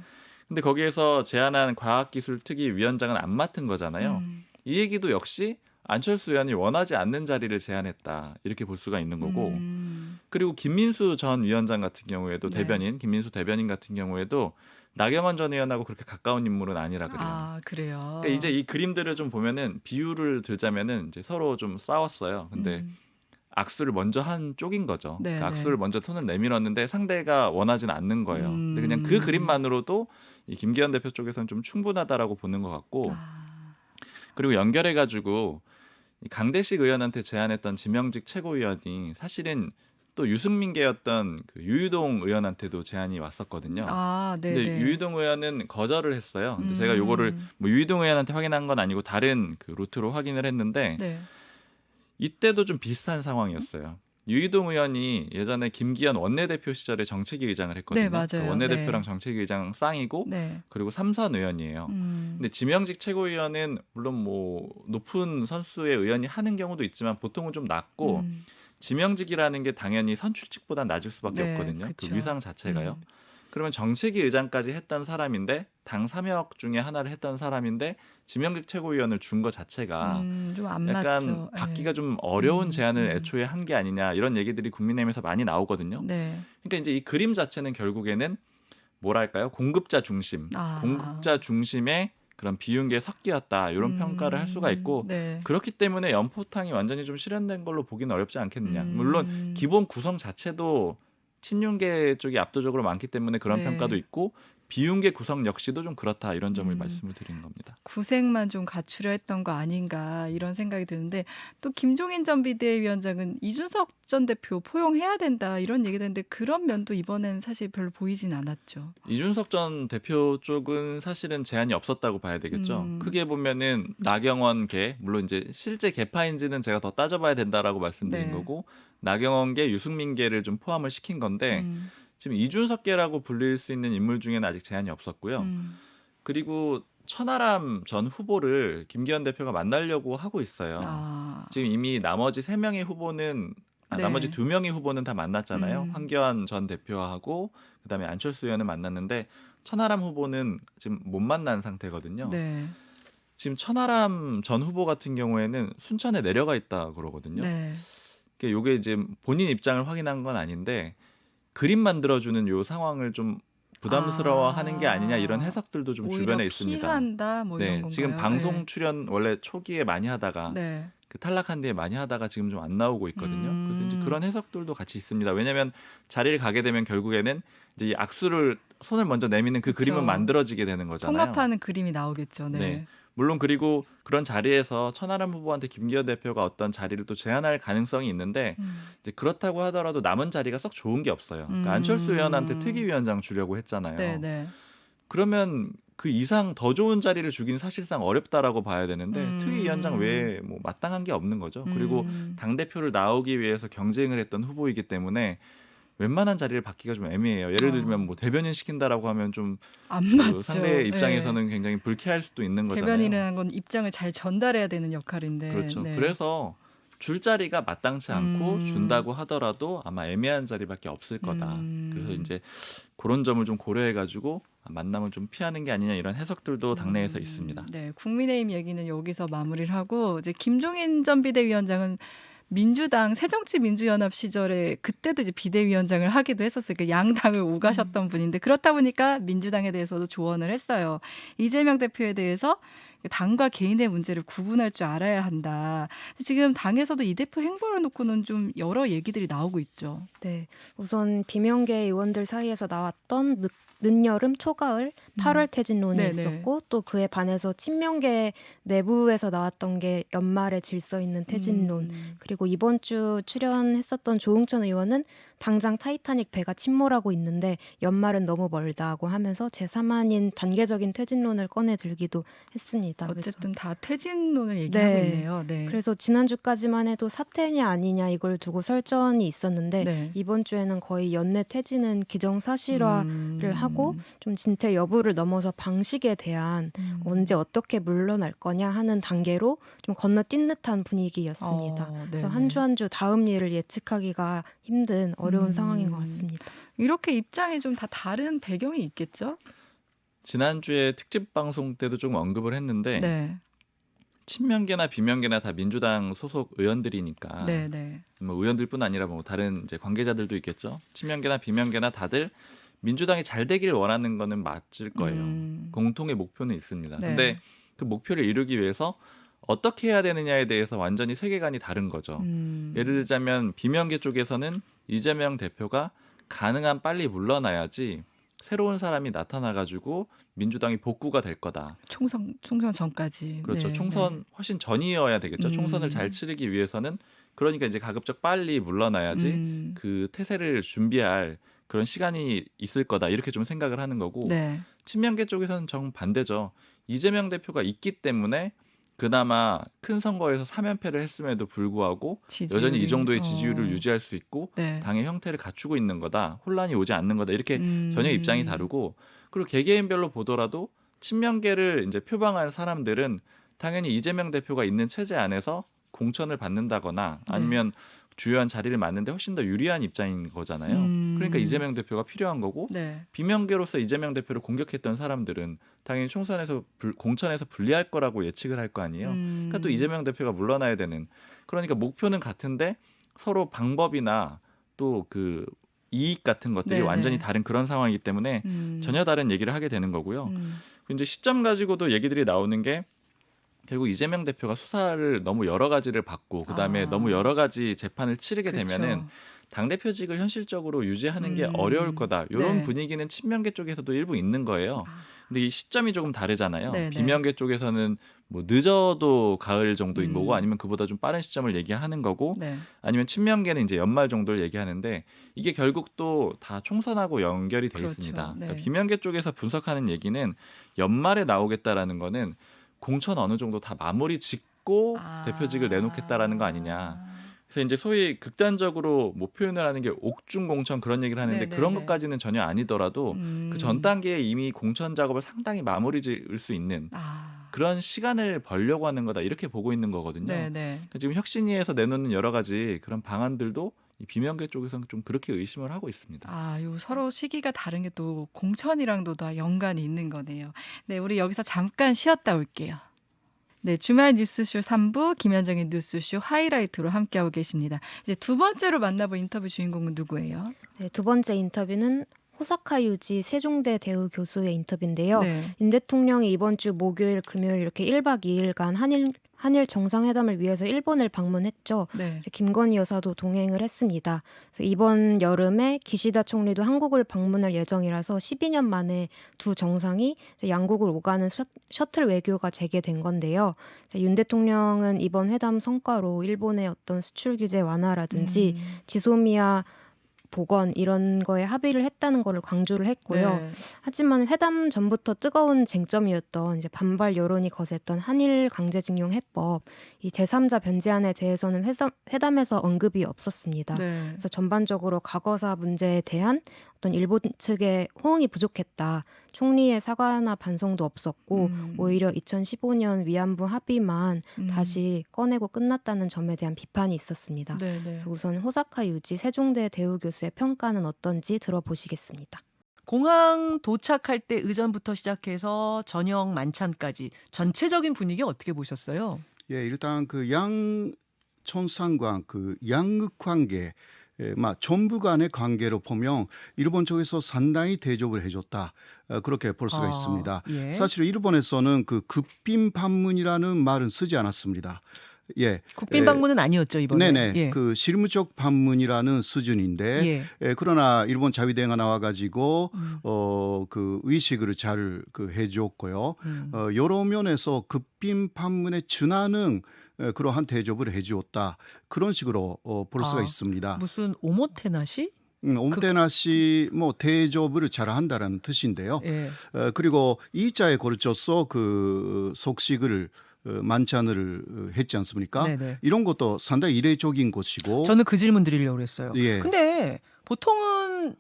근데 거기에서 제안한 과학기술특위 위원장은 안 맡은 거잖아요. 이 얘기도 역시 안철수 의원이 원하지 않는 자리를 제안했다. 이렇게 볼 수가 있는 거고. 그리고 김민수 전 위원장 같은 경우에도 네. 대변인, 김민수 대변인 같은 경우에도 나경원 전 의원하고 그렇게 가까운 인물은 아니라 그래요. 아, 그래요. 그러니까 이제 이 그림들을 좀 보면은 비유를 들자면은 이제 서로 좀 싸웠어요. 근데 악수를 먼저 한 쪽인 거죠. 네, 그러니까 네. 악수를 먼저 손을 내밀었는데 상대가 원하진 않는 거예요. 근데 그냥 그 그림만으로도 이 김기현 대표 쪽에서는 좀 충분하다라고 보는 것 같고, 아, 그리고 연결해가지고 이 강대식 의원한테 제안했던 지명직 최고위원이 사실은 또 유승민계였던 그 유유동 의원한테도 제안이 왔었거든요. 아, 네, 근데 네. 유유동 의원은 거절을 했어요. 근데 제가 요거를 뭐 유유동 의원한테 확인한 건 아니고 다른 그 루트로 확인을 했는데 네. 이때도 좀 비슷한 상황이었어요. 유유동 의원이 예전에 김기현 원내대표 시절에 정책위 의장을 했거든요. 네, 맞아요. 그 원내대표랑 네. 정책위 의장 쌍이고 네. 그리고 삼선 의원이에요. 근데 지명직 최고위원은 물론 뭐 높은 선수의 의원이 하는 경우도 있지만 보통은 좀 낮고 지명직이라는 게 당연히 선출직보다 낮을 수밖에 네, 없거든요. 그쵸. 그 위상 자체가요. 그러면 정책위 의장까지 했던 사람인데 당 3역 중에 하나를 했던 사람인데 지명직 최고위원을 준 것 자체가 좀 안 약간 맞죠. 받기가 좀 어려운 제안을 음. 애초에 한 게 아니냐 이런 얘기들이 국민의힘에서 많이 나오거든요. 네. 그러니까 이제 이 그림 자체는 결국에는 뭐랄까요? 공급자 중심, 아. 공급자 중심의 그런 비윤계 섞이었다 이런 평가를 할 수가 있고 네. 그렇기 때문에 연포탕이 완전히 좀 실현된 걸로 보기는 어렵지 않겠느냐. 음. 물론 기본 구성 자체도 친윤계 쪽이 압도적으로 많기 때문에 그런 네. 평가도 있고 비윤계 구성 역시도 좀 그렇다 이런 점을 음. 말씀을 드리는 겁니다. 구색만 좀 갖추려 했던 거 아닌가 이런 생각이 드는데 또 김종인 전 비대위원장은 이준석 전 대표 포용해야 된다 이런 얘기도 했는데 그런 면도 이번엔 사실 별로 보이진 않았죠. 이준석 전 대표 쪽은 사실은 제한이 없었다고 봐야 되겠죠. 크게 보면은 나경원계 물론 이제 실제 계파인지는 제가 더 따져봐야 된다라고 말씀드린 네. 거고 나경원계, 유승민계를 좀 포함을 시킨 건데 지금 이준석계라고 불릴 수 있는 인물 중에는 아직 제한이 없었고요. 그리고 천하람 전 후보를 김기현 대표가 만나려고 하고 있어요. 아. 지금 이미 나머지 3명의 후보는 네. 나머지 2명의 후보는 다 만났잖아요. 음. 황교안 전 대표하고 그다음에 안철수 의원을 만났는데 천하람 후보는 지금 못 만난 상태거든요. 네. 지금 천하람 전 후보 같은 경우에는 순천에 내려가 있다 그러거든요. 네. 그러니까 요게 이제 본인 입장을 확인한 건 아닌데 그림 만들어주는 요 상황을 좀 부담스러워하는 게 아니냐 이런 해석들도 좀 오히려 주변에 있습니다. 피한다 뭐 이런 네, 건가요? 지금 방송 네. 출연 원래 초기에 많이 하다가 네. 그 탈락한 뒤에 많이 하다가 지금 좀 안 나오고 있거든요. 그래서 이제 그런 해석들도 같이 있습니다. 왜냐하면 자리를 가게 되면 결국에는 이제 이 악수를 손을 먼저 내미는 그 그쵸. 그림은 만들어지게 되는 거잖아요. 통합하는 그림이 나오겠죠. 네. 네. 물론 그리고 그런 자리에서 천하람 후보한테 김기현 대표가 어떤 자리를 또 제안할 가능성이 있는데 이제 그렇다고 하더라도 남은 자리가 썩 좋은 게 없어요. 그러니까 안철수 의원한테 특위위원장 주려고 했잖아요. 네, 네. 그러면 그 이상 더 좋은 자리를 주긴 사실상 어렵다라고 봐야 되는데 특위위원장 외에 뭐 마땅한 게 없는 거죠. 그리고 당 대표를 나오기 위해서 경쟁을 했던 후보이기 때문에 웬만한 자리를 받기가 좀 애매해요. 예를 들면 뭐 대변인 시킨다라고 하면 좀 안 그 맞죠. 상대 네. 입장에서는 굉장히 불쾌할 수도 있는 거잖아요. 대변인이라는 건 입장을 잘 전달해야 되는 역할인데. 그렇죠. 네. 그래서 줄 자리가 마땅치 않고 준다고 하더라도 아마 애매한 자리밖에 없을 거다. 그래서 이제 그런 점을 좀 고려해가지고 만남을 좀 피하는 게 아니냐 이런 해석들도 당내에서 있습니다. 네, 국민의힘 얘기는 여기서 마무리를 하고 이제 김종인 전 비대위원장은 민주당 새정치민주연합 시절에 그때도 이제 비대위원장을 하기도 했었어요. 그러니까 양당을 오가셨던 분인데 그렇다 보니까 민주당에 대해서도 조언을 했어요. 이재명 대표에 대해서 당과 개인의 문제를 구분할 줄 알아야 한다. 지금 당에서도 이 대표 행보를 놓고는 좀 여러 얘기들이 나오고 있죠. 네, 우선 비명계 의원들 사이에서 나왔던 늦여름 초가을 8월 퇴진론이 네네. 있었고 또 그에 반해서 친명계 내부에서 나왔던 게 연말에 질서 있는 퇴진론 그리고 이번 주 출연했었던 조응천 의원은 당장 타이타닉 배가 침몰하고 있는데 연말은 너무 멀다고 하면서 제3안인 단계적인 퇴진론을 꺼내 들기도 했습니다. 어쨌든 다 퇴진론을 얘기하고 네. 있네요. 네. 그래서 지난주까지만 해도 사퇴냐 아니냐 이걸 두고 설전이 있었는데 네. 이번 주에는 거의 연내 퇴진은 기정사실화를 하고 좀 진퇴 여부를 넘어서 방식에 대한 언제 어떻게 물러날 거냐 하는 단계로 좀 건너뛴 듯한 분위기였습니다. 그래서 한 주 한 주 다음 일을 예측하기가 힘든 어려운 상황인 것 같습니다. 이렇게 입장이 좀 다 다른 배경이 있겠죠? 지난주에 특집 방송 때도 좀 언급을 했는데 네. 친명계나 비명계나 다 민주당 소속 의원들이니까 네, 네. 뭐 의원들뿐 아니라 뭐 다른 이제 관계자들도 있겠죠. 친명계나 비명계나 다들 민주당이 잘 되길 원하는 거는 맞을 거예요. 공통의 목표는 있습니다. 네. 근데 그 목표를 이루기 위해서 어떻게 해야 되느냐에 대해서 완전히 세계관이 다른 거죠. 예를 들자면 비명계 쪽에서는 이재명 대표가 가능한 빨리 물러나야지 새로운 사람이 나타나가지고 민주당이 복구가 될 거다. 총선 전까지. 그렇죠. 네, 총선 훨씬 전이어야 되겠죠. 총선을 잘 치르기 위해서는 그러니까 이제 가급적 빨리 물러나야지 그 태세를 준비할 그런 시간이 있을 거다. 이렇게 좀 생각을 하는 거고 네. 친명계 쪽에서는 정반대죠. 이재명 대표가 있기 때문에 그나마 큰 선거에서 3연패를 했음에도 불구하고 여전히 이 정도의 지지율을 유지할 수 있고 네. 당의 형태를 갖추고 있는 거다. 혼란이 오지 않는 거다. 이렇게 전혀 입장이 다르고 그리고 개개인별로 보더라도 친명계를 이제 표방한 사람들은 당연히 이재명 대표가 있는 체제 안에서 공천을 받는다거나 아니면 주요한 자리를 맡는데 훨씬 더 유리한 입장인 거잖아요. 그러니까 이재명 대표가 필요한 거고 네. 비명계로서 이재명 대표를 공격했던 사람들은 당연히 총선에서 공천에서 불리할 거라고 예측을 할 거 아니에요. 그러니까 또 이재명 대표가 물러나야 되는 그러니까 목표는 같은데 서로 방법이나 또 그 이익 같은 것들이 네네. 완전히 다른 그런 상황이기 때문에 전혀 다른 얘기를 하게 되는 거고요. 이제 시점 가지고도 얘기들이 나오는 게 결국 이재명 대표가 수사를 너무 여러 가지를 받고 그다음에 너무 여러 가지 재판을 치르게 그렇죠. 되면은 당대표직을 현실적으로 유지하는 게 어려울 거다. 이런 네. 분위기는 친명계 쪽에서도 일부 있는 거예요. 근데 이 시점이 조금 다르잖아요. 네네. 비명계 쪽에서는 뭐 늦어도 가을 정도인 거고 아니면 그보다 좀 빠른 시점을 얘기하는 거고 네. 아니면 친명계는 이제 연말 정도를 얘기하는데 이게 결국 또 다 총선하고 연결이 돼 그렇죠. 있습니다. 네. 그러니까 비명계 쪽에서 분석하는 얘기는 연말에 나오겠다라는 거는 공천 어느 정도 다 마무리 짓고 대표직을 내놓겠다라는 거 아니냐. 그래서 이제 소위 극단적으로 뭐 표현을 하는 게 옥중 공천 그런 얘기를 하는데 네네네. 그런 것까지는 전혀 아니더라도 그 전 단계에 이미 공천 작업을 상당히 마무리 지을 수 있는 그런 시간을 벌려고 하는 거다 이렇게 보고 있는 거거든요. 네네. 그러니까 지금 혁신위에서 내놓는 여러 가지 그런 방안들도 이 비명계 쪽에서는 좀 그렇게 의심을 하고 있습니다. 요 서로 시기가 다른 게 또 공천이랑도 다 연관이 있는 거네요. 네, 우리 여기서 잠깐 쉬었다 올게요. 네, 주말 뉴스쇼 3부 김현정의 뉴스쇼 하이라이트로 함께하고 계십니다. 이제 두 번째로 만나볼 인터뷰 주인공은 누구예요? 네, 두 번째 인터뷰는 호사카 유지 세종대 대우 교수의 인터뷰인데요. 네. 윤 대통령이 이번 주 목요일, 금요일 이렇게 1박 2일간 한일 정상회담을 위해서 일본을 방문했죠. 네. 이제 김건희 여사도 동행을 했습니다. 그래서 이번 여름에 기시다 총리도 한국을 방문할 예정이라서 12년 만에 두 정상이 이제 양국을 오가는 셔틀 외교가 재개된 건데요. 윤 대통령은 이번 회담 성과로 일본의 어떤 수출 규제 완화라든지 지소미아 복원 이런 거에 합의를 했다는 거를 강조를 했고요. 네. 하지만 회담 전부터 뜨거운 쟁점이었던 이제 반발 여론이 거셌던 한일 강제징용 해법, 이 제3자 변제안에 대해서는 회담에서 언급이 없었습니다. 네. 그래서 전반적으로 과거사 문제에 대한 어떤 일본 측의 호응이 부족했다. 총리의 사과나 반성도 없었고 오히려 2015년 위안부 합의만 다시 꺼내고 끝났다는 점에 대한 비판이 있었습니다. 네, 네. 그래서 우선 호사카 유지 세종대 대우 교수의 평가는 어떤지 들어보시겠습니다. 공항 도착할 때 의전부터 시작해서 저녁 만찬까지 전체적인 분위기 어떻게 보셨어요? 예, 일단 그 양천상관 그 양극 관계 전부 간의 관계로 보면 일본 쪽에서 상당히 대접을 해줬다. 그렇게 볼 수가 있습니다. 예. 사실 일본에서는 그 급빈 방문이라는 말은 쓰지 않았습니다. 예. 국빈 방문은 아니었죠 이번에. 네네. 예. 그 실무적 방문이라는 수준인데 그러나 일본 자위대가 나와가지고 그 의식을 잘 해줬고요. 여러 면에서 급빈 방문에 준하는 그러한 대접을 해주었다. 그런 식으로 볼 수가 있습니다. 무슨 오모테나시? 오모테나시 대접을 잘 한다라는 뜻인데요. 예. 그리고 이자에 걸쳐서 그 속식을 만찬을 했지 않습니까? 네네. 이런 것도 상당히 이례적인 것이고. 저는 그 질문 드리려고 그랬어요. 예. 근데 보통은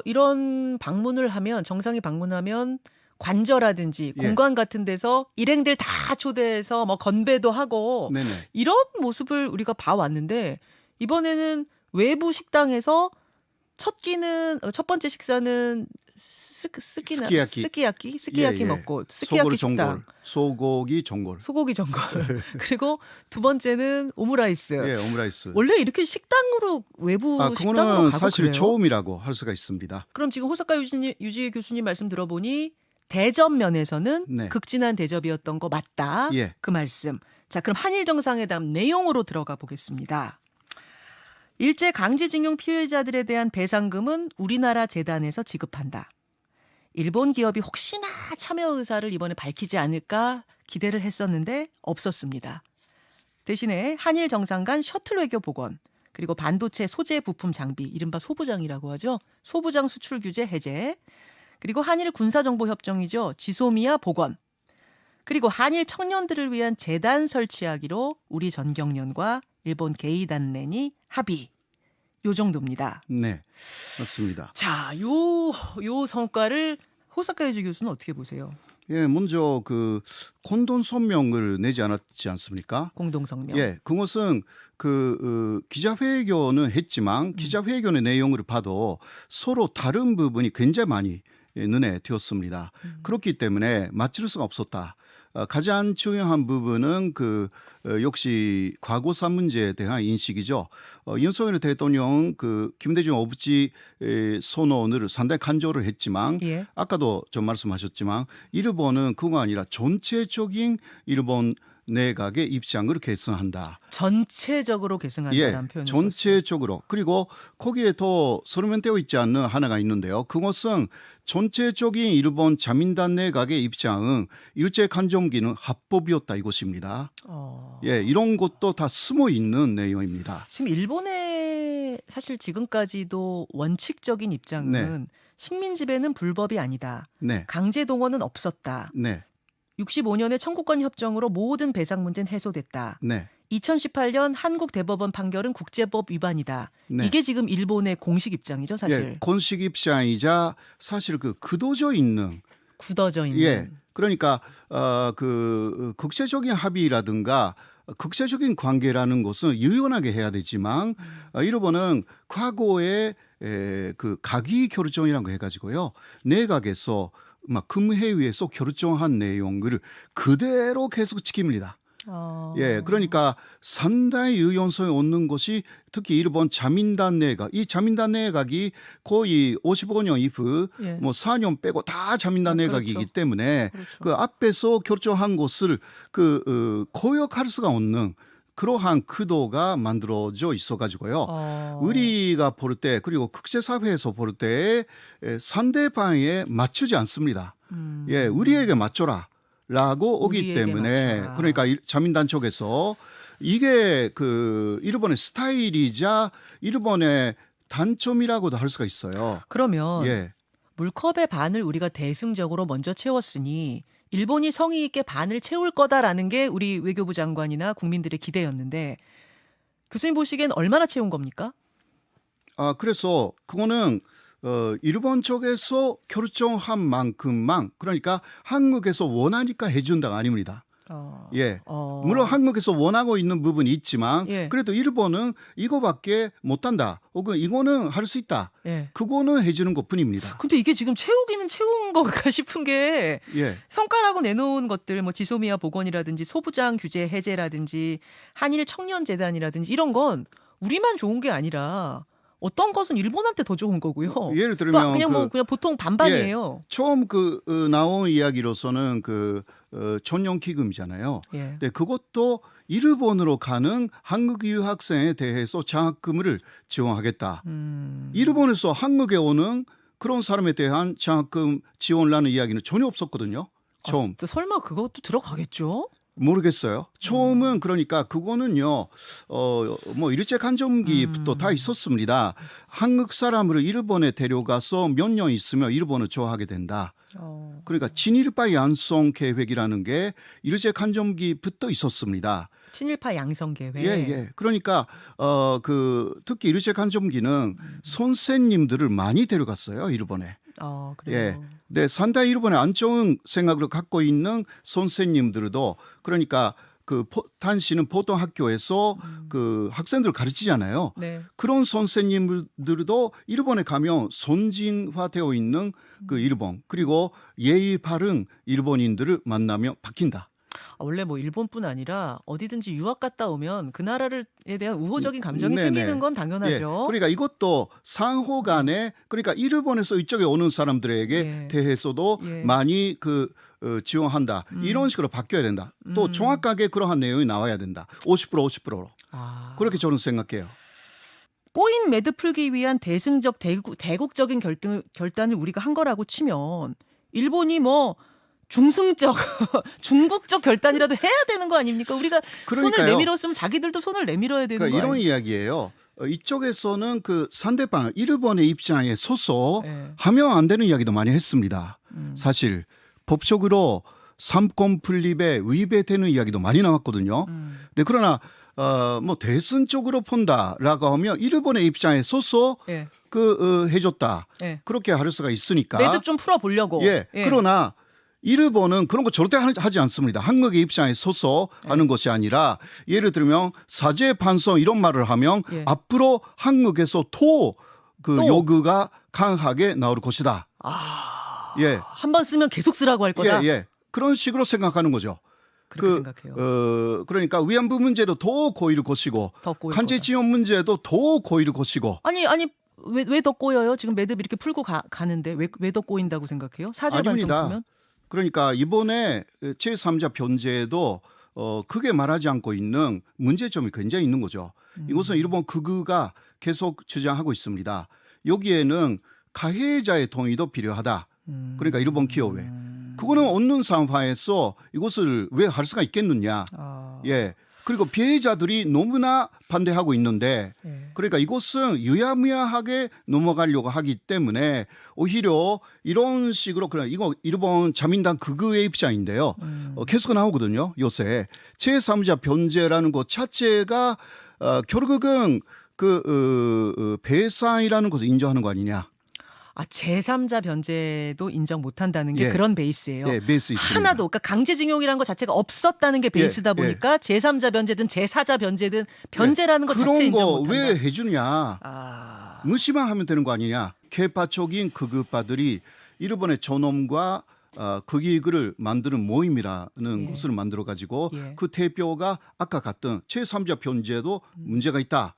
이런 방문을 하면 정상이 방문하면 관저라든지 예. 공간 같은 데서 일행들 다 초대해서 뭐 건배도 하고 네네. 이런 모습을 우리가 봐왔는데 이번에는 외부 식당에서 첫 번째 식사는 스키야키 예. 먹고 스키야키 식당 소고기 전골 그리고 두 번째는 오므라이스. 예, 오므라이스. 원래 이렇게 식당으로 외부 식당으로 그거는 가고 사실 그래요? 처음이라고 할 수가 있습니다. 그럼 지금 호사카 유지 교수님 말씀 들어보니 대접 면에서는 네. 극진한 대접이었던 거 맞다. 예. 그 말씀. 자, 그럼 한일 정상회담 내용으로 들어가 보겠습니다. 일제 강제징용 피해자들에 대한 배상금은 우리나라 재단에서 지급한다. 일본 기업이 혹시나 참여 의사를 이번에 밝히지 않을까 기대를 했었는데 없었습니다. 대신에 한일 정상 간 셔틀 외교 복원, 그리고 반도체 소재 부품 장비, 이른바 소부장이라고 하죠. 소부장 수출 규제 해제, 그리고 한일 군사정보 협정이죠. 지소미아 복원, 그리고 한일 청년들을 위한 재단 설치하기로 우리 전경련과 일본 게이단렌이 합의. 요 정도입니다. 네, 맞습니다. 자, 요 성과를 호사카 유지 교수는 어떻게 보세요? 예, 먼저 그 공동 성명을 내지 않았지 않습니까? 공동 성명. 예, 그것은 기자회견은 했지만 기자회견의 내용을 봐도 서로 다른 부분이 굉장히 많이 눈에 띄었습니다. 그렇기 때문에 맞출 수가 없었다. 가장 중요한 부분은 역시 과거사 문제에 대한 인식이죠. 윤석열 대통령 김대중 어부지 선언을 상당히 간절을 했지만 예. 아까도 좀 말씀하셨지만 일본은 그거 아니라 전체적인 일본 내각의 입장을 계승한다. 전체적으로 계승한다는 표현을 전체적으로. 그리고 거기에 더 서명되어 있지 않는 하나가 있는데요. 그것은 전체적인 일본 자민당 내각의 입장은 일제 강점기는 합법이었다 이것입니다. 예, 이런 것도 다 숨어 있는 내용입니다. 지금 일본의 사실 지금까지도 원칙적인 입장은 네. 식민 지배는 불법이 아니다. 네, 강제 동원은 없었다. 네, 65년에 청구권 협정으로 모든 배상 문제는 해소됐다. 네, 2018년 한국 대법원 판결은 국제법 위반이다. 네. 이게 지금 일본의 공식 입장이죠, 사실. 예, 공식 입장이자 사실 굳어져 있는 굳어져 있는. 예, 그러니까 국제적인 합의라든가 국제적인 관계라는 것은 유연하게 해야 되지만 일본은 과거에 가기 결정이라는 거 해가지고요 내각에서 막 금회의에서 결정한 내용을 그대로 계속 지킵니다. 예, 그러니까 상당히 유연성이 없는 것이 특히 일본 자민당 내각, 이 자민당 내각이 거의 55년 이후 예. 뭐 4년 빼고 다 자민당 내각이기 그렇죠. 때문에 그렇죠. 그 앞에서 결정한 것을 거역할 수가 없는 그러한 구도가 만들어져 있어가지고요. 우리가 볼 때 그리고 국제사회에서 볼 때 상대방에 맞추지 않습니다. 예, 우리에게 맞춰라. 라고 오기 우리에게 때문에 맞춰라. 그러니까 자민당 쪽에서 이게 일본의 스타일이자 일본의 단점이라고도 할 수가 있어요. 그러면 예, 물컵의 반을 우리가 대승적으로 먼저 채웠으니 일본이 성의 있게 반을 채울 거다라는 게 우리 외교부 장관이나 국민들의 기대였는데 교수님 보시기엔 얼마나 채운 겁니까? 그래서 그거는 일본 쪽에서 결정한 만큼만 그러니까 한국에서 원하니까 해준다가 아닙니다. 예, 물론 한국에서 원하고 있는 부분이 있지만 예. 그래도 일본은 이거밖에 못한다. 혹은 이거는 할 수 있다. 예. 그거는 해주는 것뿐입니다. 근데 이게 지금 채우기는 채운 건가 싶은 게 예, 성과라고 내놓은 것들 뭐 지소미아 복원이라든지 소부장 규제 해제라든지 한일 청년재단이라든지 이런 건 우리만 좋은 게 아니라 어떤 것은 일본한테 더 좋은 거고요. 예를 또 들면 그냥 그냥 보통 반반이에요. 처음 나온 이야기로서는 전용 기금이잖아요. 예. 근데 그것도 일본으로 가는 한국 유학생에 대해서 장학금을 지원하겠다. 일본에서 한국에 오는 그런 사람에 대한 장학금 지원이라는 이야기는 전혀 없었거든요. 처음. 진짜 설마 그것도 들어가겠죠? 모르겠어요. 처음은 그러니까 그거는요. 뭐 일제 강점기부터 다 있었습니다. 한국 사람을 일본에 데려가서 몇 년 있으면 일본을 좋아하게 된다. 그러니까 친일파 양성 계획이라는 게 일제 강점기부터 있었습니다. 친일파 양성 계획. 예, 예. 그러니까 특히 일제 강점기는 선생님들을 많이 데려갔어요, 일본에. 그래요. 예. 네, 상당히 일본의 안좋은 생각을 갖고 있는 선생님들도 그러니까 당시는 보통 학교에서 학생들을 가르치잖아요. 네. 그런 선생님들도 일본에 가면 선진화되어 있는 일본 그리고 예의 바른 일본인들을 만나면 바뀐다. 원래 뭐 일본뿐 아니라 어디든지 유학 갔다 오면 그 나라에 대한 우호적인 감정이 네네. 생기는 건 예, 당연하죠. 그러니까 이것도 상호 간에 그러니까 일본에서 이쪽에 오는 사람들에게 예. 대해서도 예. 많이 지원한다. 이런 식으로 바뀌어야 된다. 또 정확하게 그러한 내용이 나와야 된다. 50% 50%로. 아. 그렇게 저는 생각해요. 꼬인 매드 풀기 위한 대승적 대국적인 결단을 우리가 한 거라고 치면 일본이 뭐 중승적 중국적 결단이라도 해야 되는 거 아닙니까? 우리가 손을 그러니까요. 내밀었으면 자기들도 손을 내밀어야 되는 그러니까 거 이런 아니에요? 이야기예요. 이쪽에서는 그 상대방 일본의 입장에 서서 예. 하면 안 되는 이야기도 많이 했습니다. 사실 법적으로 삼권 분립에 위배되는 이야기도 많이 나왔거든요. 네, 그러나 뭐 대승적으로 본다라고 하면 일본의 입장에 서서 예. 해줬다. 예. 그렇게 할 수가 있으니까. 매듭 좀 풀어 보려고. 예. 그러나 일본은 그런 거 절대 하지 않습니다. 한국의 입장에 서서 하는 것이 아니라 예를 들면 사죄 반성 이런 말을 하면 예. 앞으로 한국에서 또 또? 요구가 강하게 나올 것이다. 아. 예. 한 번 쓰면 계속 쓰라고 할 거다. 예, 예. 그런 식으로 생각하는 거죠. 그렇게 생각해요. 그러니까 위안부 문제도 더 고일 것이고 더 꼬일 간제 거다. 지원 문제도 더 고일 것이고. 아니 왜 더 꼬여요? 지금 매듭 이렇게 풀고 가는데 왜 더 꼬인다고 생각해요? 사죄 반성 아닙니다. 쓰면? 그러니까 이번에 제3자 변제도 크게 말하지 않고 있는 문제점이 굉장히 있는 거죠. 이것은 일본 극우가 계속 주장하고 있습니다. 여기에는 가해자의 동의도 필요하다. 그러니까 일본 기업에. 그거는 없는 상황에서 이것을 왜 할 수가 있겠느냐. 아. 예. 그리고 피해자들이 너무나 반대하고 있는데 예. 그러니까 이것은 유야무야하게 넘어가려고 하기 때문에 오히려 이런 식으로 그냥 이거 일본 자민당 극우의 입장인데요. 계속 나오거든요. 요새 제3자 변제라는 것 자체가 결국은 배상이라는 것을 인정하는 거 아니냐. 아, 제3자 변제도 인정 못한다는 게 예. 그런 베이스예요. 예, 베이스 있습니다. 하나도 그러니까 강제징용이라는 것 자체가 없었다는 게 베이스다 예, 보니까 제3자 변제든 제4자 변제든 변제라는 것 자체 그런 인정 거 못한다. 왜 해주냐. 아. 무시만 하면 되는 거 아니냐. 개파적인 극우파들이 일본의 저놈과 극익을 만드는 모임이라는 예. 것을 만들어 가지고 예. 그 대표가 아까 갔던 제3자 변제도 문제가 있다.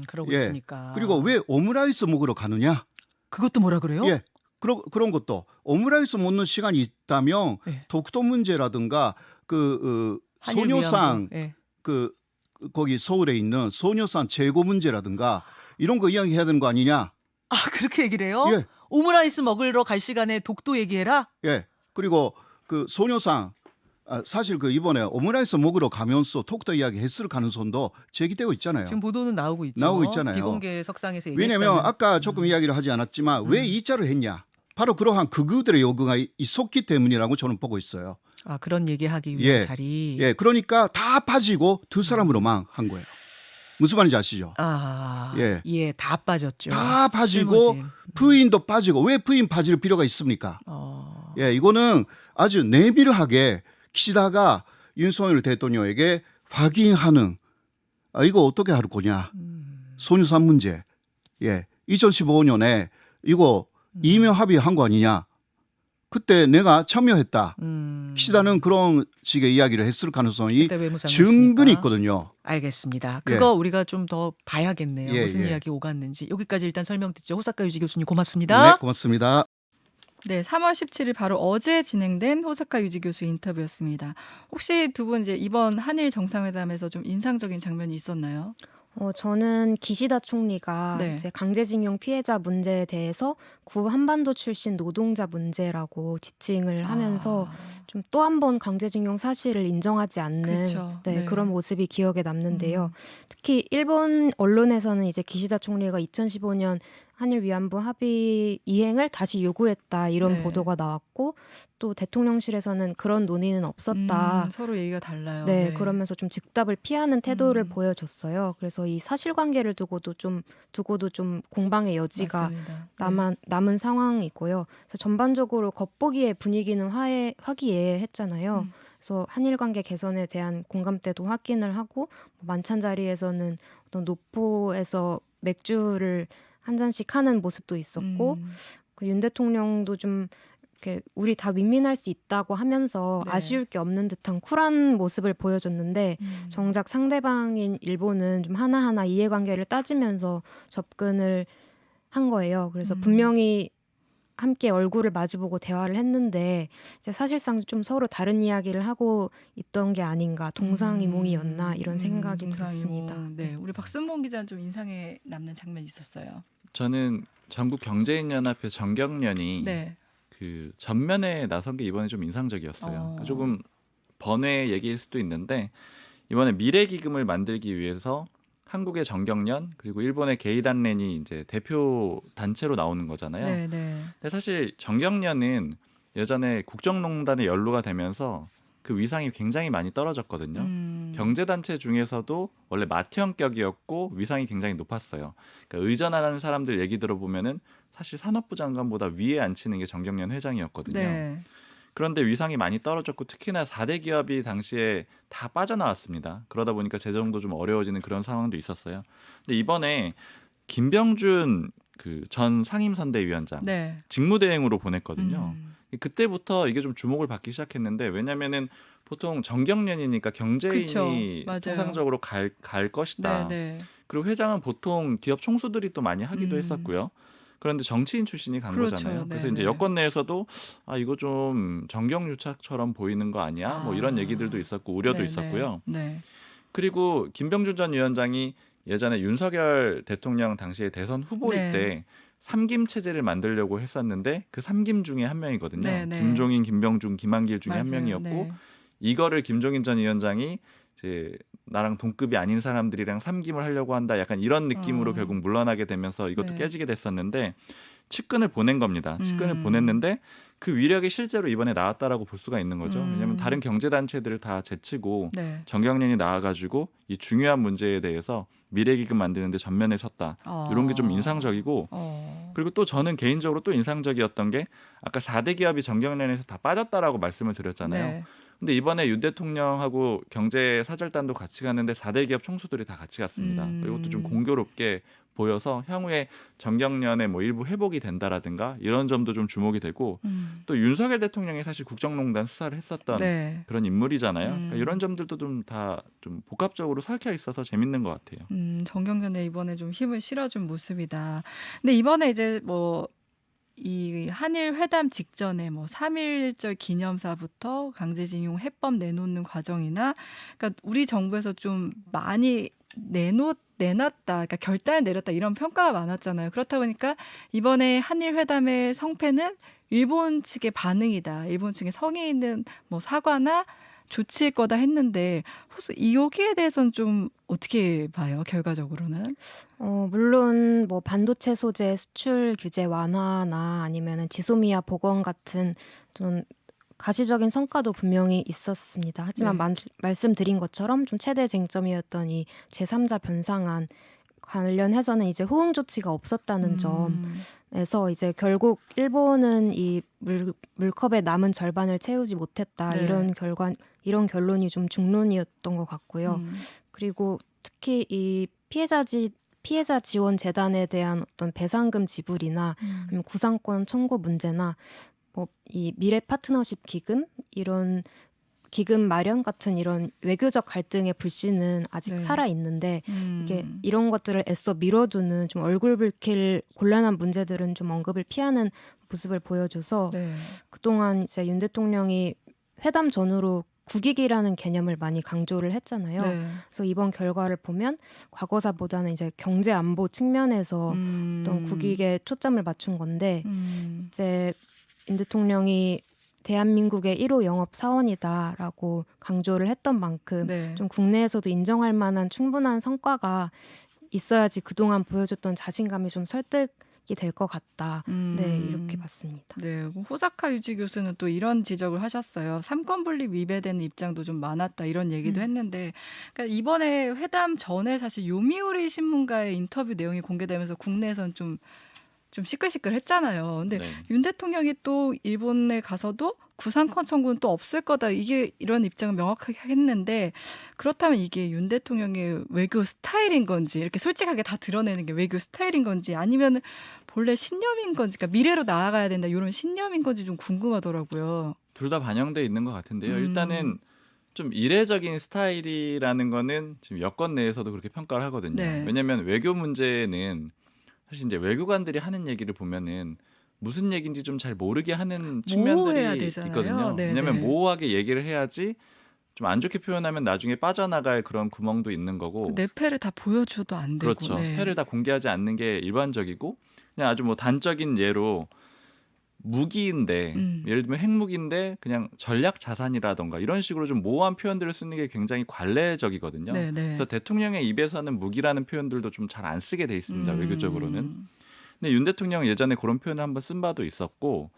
그러고 예. 있으니까. 그리고 왜 오므라이스 먹으러 가느냐? 그것도 뭐라 그래요? 예. 그런 것도 오므라이스 먹는 시간이 있다면 예. 독도 문제라든가 한일 소녀상 위안부. 예. 거기 서울에 있는 소녀상 재고 문제라든가 이런 거 이야기해야 되는 거 아니냐? 아, 그렇게 얘기를 해요? 예. 오므라이스 먹으러 갈 시간에 독도 얘기해라? 예. 그리고 소녀상 사실 이번에 오므라이스 먹으러 가면서 독도 이야기 했을 가능성도 제기되고 있잖아요. 지금 보도는 나오고 있죠. 나오고 있잖아요. 비공개 석상에서 왜냐하면 얘기했다는. 아까 조금 이야기를 하지 않았지만 왜 이 자를 했냐? 바로 그러한 극우들의 요구가 있었기 때문이라고 저는 보고 있어요. 아, 그런 얘기하기 위한 예. 자리. 예, 그러니까 다 빠지고 두 사람으로만 한 거예요. 무슨 말인지 아시죠? 아, 예. 예, 다 빠졌죠. 다 빠지고 실무진. 부인도 빠지고 왜 부인 빠질 필요가 있습니까? 예, 이거는 아주 내밀하게 기시다가 윤석열 대통령에게 확인하는 이거 어떻게 할 거냐. 소녀산 문제. 예. 2015년에 이거 이명 합의한 거 아니냐. 그때 내가 참여했다. 기시다는 그런 식의 이야기를 했을 가능성이 그때 외무상이었으니까. 충분히 있거든요. 알겠습니다. 그거 우리가 좀 더 봐야겠네요. 예, 무슨 예. 이야기 오갔는지. 여기까지 일단 설명 듣죠. 호사카 유지 교수님 고맙습니다. 네, 고맙습니다. 네, 3월 17일 바로 어제 진행된 호사카 유지 교수 인터뷰였습니다. 혹시 두 분 이제 이번 한일 정상회담에서 좀 인상적인 장면이 있었나요? 저는 기시다 총리가 네. 이제 강제징용 피해자 문제에 대해서 구 한반도 출신 노동자 문제라고 지칭을 하면서 좀 또 한 번 강제징용 사실을 인정하지 않는 그렇죠. 네. 그런 모습이 기억에 남는데요. 특히 일본 언론에서는 이제 기시다 총리가 2015년 한일 위안부 합의 이행을 다시 요구했다 이런 네. 보도가 나왔고 또 대통령실에서는 그런 논의는 없었다. 서로 얘기가 달라요. 네, 그러면서 좀 즉답을 피하는 태도를 음. 보여줬어요. 그래서 이 사실관계를 두고도 좀 공방의 여지가 맞습니다. 네. 남은 상황이고요. 그래서 전반적으로 겉보기에 분위기는 화기애애했잖아요. 그래서 한일 관계 개선에 대한 공감대도 확인을 하고 만찬 자리에서는 어떤 노포에서 맥주를 한 잔씩 하는 모습도 있었고 윤 대통령도 좀 이렇게 우리 다 윈윈할 수 있다고 하면서 네. 아쉬울 게 없는 듯한 쿨한 모습을 보여줬는데 정작 상대방인 일본은 좀 하나하나 이해관계를 따지면서 접근을 한 거예요. 그래서 분명히 함께 얼굴을 마주보고 대화를 했는데 이제 사실상 좀 서로 다른 이야기를 하고 있던 게 아닌가, 동상이몽이었나 이런 생각이 동상이몽. 들었습니다. 네, 우리 박순봉 기자는 좀 인상에 남는 장면이 있었어요. 저는 전국 경제인연합회 정경련이 네. 그 전면에 나선 게 이번에 좀 인상적이었어요. 조금 번외 얘기일 수도 있는데 이번에 미래기금을 만들기 위해서 한국의 정경련 그리고 일본의 게이단렌이 이제 대표 단체로 나오는 거잖아요. 네, 네. 근데 사실 정경련은 예전에 국정농단에 연루가 되면서 그 위상이 굉장히 많이 떨어졌거든요. 경제단체 중에서도 원래 마태형격이었고 위상이 굉장히 높았어요. 그러니까 의전하는 사람들 얘기 들어보면은 사실 산업부 장관보다 위에 앉히는 게 정경련 회장이었거든요. 네. 그런데 위상이 많이 떨어졌고 특히나 4대 기업이 당시에 다 빠져나왔습니다. 그러다 보니까 재정도 좀 어려워지는 그런 상황도 있었어요. 근데 이번에 김병준 그 전 상임선대위원장 네. 직무대행으로 보냈거든요. 그때부터 이게 좀 주목을 받기 시작했는데 왜냐면은 보통 정경련이니까 경제인이 그쵸, 맞아요. 통상적으로 갈 것이다. 네, 네. 그리고 회장은 보통 기업 총수들이 또 많이 하기도 했었고요. 그런데 정치인 출신이 간 그렇죠. 거잖아요. 그래서 네, 이제 네. 여권 내에서도 아 이거 좀 정경유착처럼 보이는 거 아니야? 뭐 이런 얘기들도 있었고 우려도 네, 있었고요. 네. 그리고 김병준 전 위원장이 예전에 윤석열 대통령 당시에 대선 후보일 네. 때 삼김 체제를 만들려고 했었는데 그 삼김 중에 한 명이거든요. 네, 네. 김종인, 김병준, 김한길 중에 한 맞아요. 명이었고 네. 이거를 김종인 전 위원장이 이제 나랑 동급이 아닌 사람들이랑 삼김을 하려고 한다. 약간 이런 느낌으로 결국 물러나게 되면서 이것도 네. 깨지게 됐었는데 측근을 보낸 겁니다. 측근을 보냈는데 그 위력이 실제로 이번에 나왔다라고 볼 수가 있는 거죠. 왜냐하면 다른 경제단체들을 다 제치고 네. 정경련이 나와가지고 이 중요한 문제에 대해서 미래기금 만드는데 전면에 섰다. 이런 게 좀 인상적이고 그리고 또 저는 개인적으로 또 인상적이었던 게 아까 4대 기업이 정경련에서 다 빠졌다라고 말씀을 드렸잖아요. 네. 근데 이번에 윤 대통령하고 경제 사절단도 같이 갔는데 4대 기업 총수들이 다 같이 갔습니다. 이것도 좀 공교롭게 보여서 향후에 정경련의 뭐 일부 회복이 된다라든가 이런 점도 좀 주목이 되고 또 윤석열 대통령이 사실 국정농단 수사를 했었던 네. 그런 인물이잖아요. 그러니까 이런 점들도 좀 다 좀 복합적으로 설켜 있어서 재밌는 것 같아요. 정경련에 이번에 좀 힘을 실어준 모습이다. 근데 이번에 이제 뭐 이 한일 회담 직전에 뭐 3.1절 기념사부터 강제징용 해법 내놓는 과정이나 그러니까 우리 정부에서 좀 많이 내놨다, 그러니까 결단을 내렸다 이런 평가가 많았잖아요. 그렇다 보니까 이번에 한일 회담의 성패는 일본 측의 반응이다. 일본 측의 성의 있는 뭐 사과나 조치일 거다 했는데 혹시 여기에 대해서는 좀 어떻게 봐요? 결과적으로는? 물론 뭐 반도체 소재 수출 규제 완화나 아니면은 지소미아 복원 같은 좀 가시적인 성과도 분명히 있었습니다. 하지만 네. 말씀드린 것처럼 좀 최대 쟁점이었던 이 제3자 변상안 관련해서는 이제 호응 조치가 없었다는 점에서 이제 결국 일본은 이 물컵의 남은 절반을 채우지 못했다. 네. 이런 결론이 좀 중론이었던 것 같고요. 그리고 특히 이 피해자 지원 재단에 대한 어떤 배상금 지불이나 아니면 구상권 청구 문제나 뭐 이 미래 파트너십 기금 이런 기금 마련 같은 이런 외교적 갈등의 불씨는 아직 네. 살아 있는데 이게 이런 것들을 애써 밀어두는 좀 얼굴 붉힐 곤란한 문제들은 좀 언급을 피하는 모습을 보여줘서 네. 그동안 이제 윤 대통령이 회담 전후로 국익이라는 개념을 많이 강조를 했잖아요. 네. 그래서 이번 결과를 보면 과거사보다는 이제 경제 안보 측면에서 어떤 국익에 초점을 맞춘 건데 이제 윤 대통령이 대한민국의 1호 영업 사원이다라고 강조를 했던 만큼 네. 좀 국내에서도 인정할 만한 충분한 성과가 있어야지 그동안 보여줬던 자신감이 좀 설득이 될 것 같다. 네, 이렇게 봤습니다. 네, 호사카 유지 교수는 또 이런 지적을 하셨어요. 삼권 분립 위배되는 입장도 좀 많았다 이런 얘기도 했는데, 그러니까 이번에 회담 전에 사실 요미우리 신문가의 인터뷰 내용이 공개되면서 국내에서는 좀 좀 시끌시끌했잖아요. 근데 네. 윤 대통령이 또 일본에 가서도 구상권 청구는 또 없을 거다. 이게 이런 입장을 명확하게 했는데 그렇다면 이게 윤 대통령의 외교 스타일인 건지 이렇게 솔직하게 다 드러내는 게 외교 스타일인 건지 아니면 본래 신념인 건지 그러니까 미래로 나아가야 된다 이런 신념인 건지 좀 궁금하더라고요. 둘 다 반영돼 있는 것 같은데요. 일단은 좀 이례적인 스타일이라는 거는 지금 여권 내에서도 그렇게 평가를 하거든요. 네. 왜냐하면 외교 문제는 사실 이제 외교관들이 하는 얘기를 보면은 무슨 얘기인지 좀 잘 모르게 하는 모호해야 측면들이 되잖아요. 있거든요. 네, 왜냐하면 네. 모호하게 얘기를 해야지 좀 안 좋게 표현하면 나중에 빠져나갈 그런 구멍도 있는 거고. 내 패를 다 보여줘도 안 되고. 그렇죠. 네. 패를 다 공개하지 않는 게 일반적이고 그냥 아주 뭐 단적인 예로 무기인데 예를 들면 핵무기인데 그냥 전략 자산이라던가 이런 식으로 좀 모호한 표현들을 쓰는 게 굉장히 관례적이거든요. 네, 네. 그래서 대통령의 입에서는 무기라는 표현들도 좀 잘 안 쓰게 돼 있습니다. 외교적으로는. 근데 윤 대통령 예전에 그런 표현을 한번 쓴 바도 있었고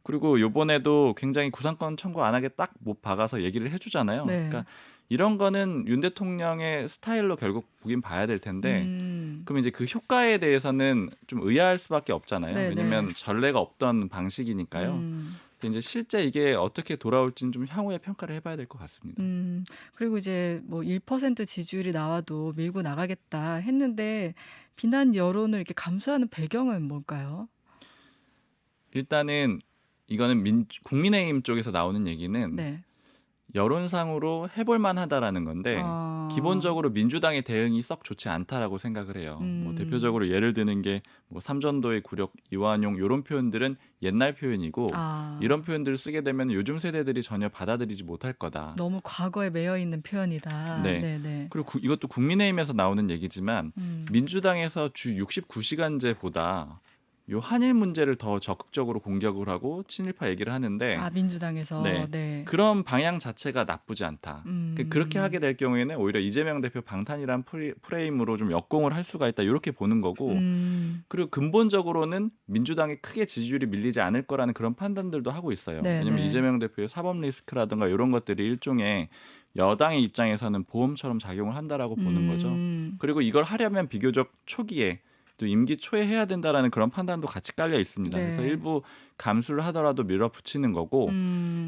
그리고 요번에도 굉장히 구상권 청구 안 하게 딱 못 박아서 얘기를 해주잖아요. 네. 그러니까 이런 거는 윤 대통령의 스타일로 결국 보긴 봐야 될 텐데 그럼 이제 그 효과에 대해서는 좀 의아할 수밖에 없잖아요. 네, 왜냐하면 네. 전례가 없던 방식이니까요. 근데 이제 실제 이게 어떻게 돌아올지는 좀 향후에 평가를 해봐야 될 것 같습니다. 그리고 이제 뭐 1% 지지율이 나와도 밀고 나가겠다 했는데 비난 여론을 이렇게 감수하는 배경은 뭘까요? 일단은 이거는 국민의힘 쪽에서 나오는 얘기는 네. 여론상으로 해볼 만하다라는 건데 기본적으로 민주당의 대응이 썩 좋지 않다라고 생각을 해요. 뭐 대표적으로 예를 드는 게 뭐 삼전도의 굴욕, 이완용 이런 표현들은 옛날 표현이고 이런 표현들을 쓰게 되면 요즘 세대들이 전혀 받아들이지 못할 거다. 너무 과거에 매여 있는 표현이다. 네. 네네. 그리고 이것도 국민의힘에서 나오는 얘기지만 민주당에서 주 69시간제보다 요 한일 문제를 더 적극적으로 공격을 하고 친일파 얘기를 하는데 민주당에서 네. 그런 방향 자체가 나쁘지 않다. 그렇게 하게 될 경우에는 오히려 이재명 대표 방탄이란 프레임으로 좀 역공을 할 수가 있다. 이렇게 보는 거고 그리고 근본적으로는 민주당이 크게 지지율이 밀리지 않을 거라는 그런 판단들도 하고 있어요. 네, 왜냐하면 네. 이재명 대표의 사법 리스크라든가 이런 것들이 일종의 여당의 입장에서는 보험처럼 작용을 한다라고 보는 거죠. 그리고 이걸 하려면 비교적 초기에 또 임기 초에 해야 된다라는 그런 판단도 같이 깔려 있습니다. 네. 그래서 일부 감수를 하더라도 밀어붙이는 거고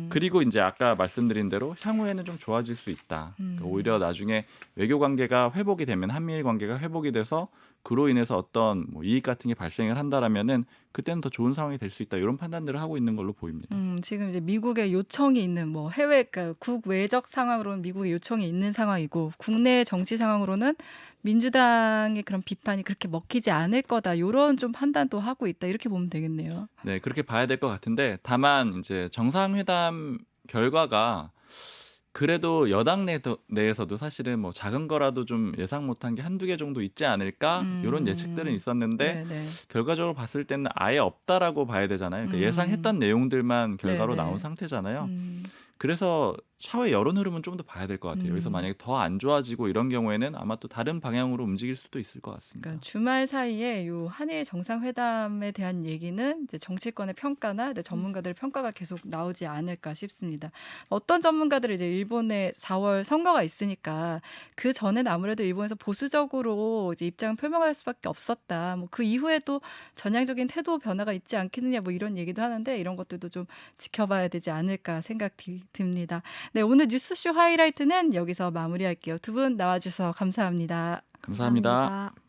그리고 이제 아까 말씀드린 대로 향후에는 좀 좋아질 수 있다. 그러니까 오히려 나중에 외교 관계가 회복이 되면 한미일 관계가 회복이 돼서 그로 인해서 어떤 뭐 이익 같은 게 발생을 한다라면은 그때는 더 좋은 상황이 될 수 있다. 이런 판단들을 하고 있는 걸로 보입니다. 지금 이제 미국의 요청이 있는 뭐 해외 그러니까 국외적 상황으로는 미국의 요청이 있는 상황이고 국내 정치 상황으로는 민주당의 그런 비판이 그렇게 먹히지 않을 거다. 이런 좀 판단도 하고 있다. 이렇게 보면 되겠네요. 네, 그렇게 봐야 될 것 같은데 다만 이제 정상회담 결과가 그래도 여당 내에서도 사실은 뭐 작은 거라도 좀 예상 못한 게 한두 개 정도 있지 않을까 이런 예측들은 있었는데 네네. 결과적으로 봤을 때는 아예 없다라고 봐야 되잖아요. 그러니까 예상했던 내용들만 결과로 네네. 나온 상태잖아요. 그래서 차후의 여론 흐름은 좀 더 봐야 될 것 같아요. 여기서 만약에 더 안 좋아지고 이런 경우에는 아마 또 다른 방향으로 움직일 수도 있을 것 같습니다. 그러니까 주말 사이에 요 한일 정상회담에 대한 얘기는 이제 정치권의 평가나 전문가들의 평가가 계속 나오지 않을까 싶습니다. 어떤 전문가들이 이제 일본에 4월 선거가 있으니까 그 전에는 아무래도 일본에서 보수적으로 이제 입장을 표명할 수밖에 없었다. 뭐 그 이후에도 전향적인 태도 변화가 있지 않겠느냐 뭐 이런 얘기도 하는데 이런 것들도 좀 지켜봐야 되지 않을까 생각이 듭니다. 네, 오늘 뉴스쇼 하이라이트는 여기서 마무리할게요. 두 분 나와주셔서 감사합니다. 감사합니다.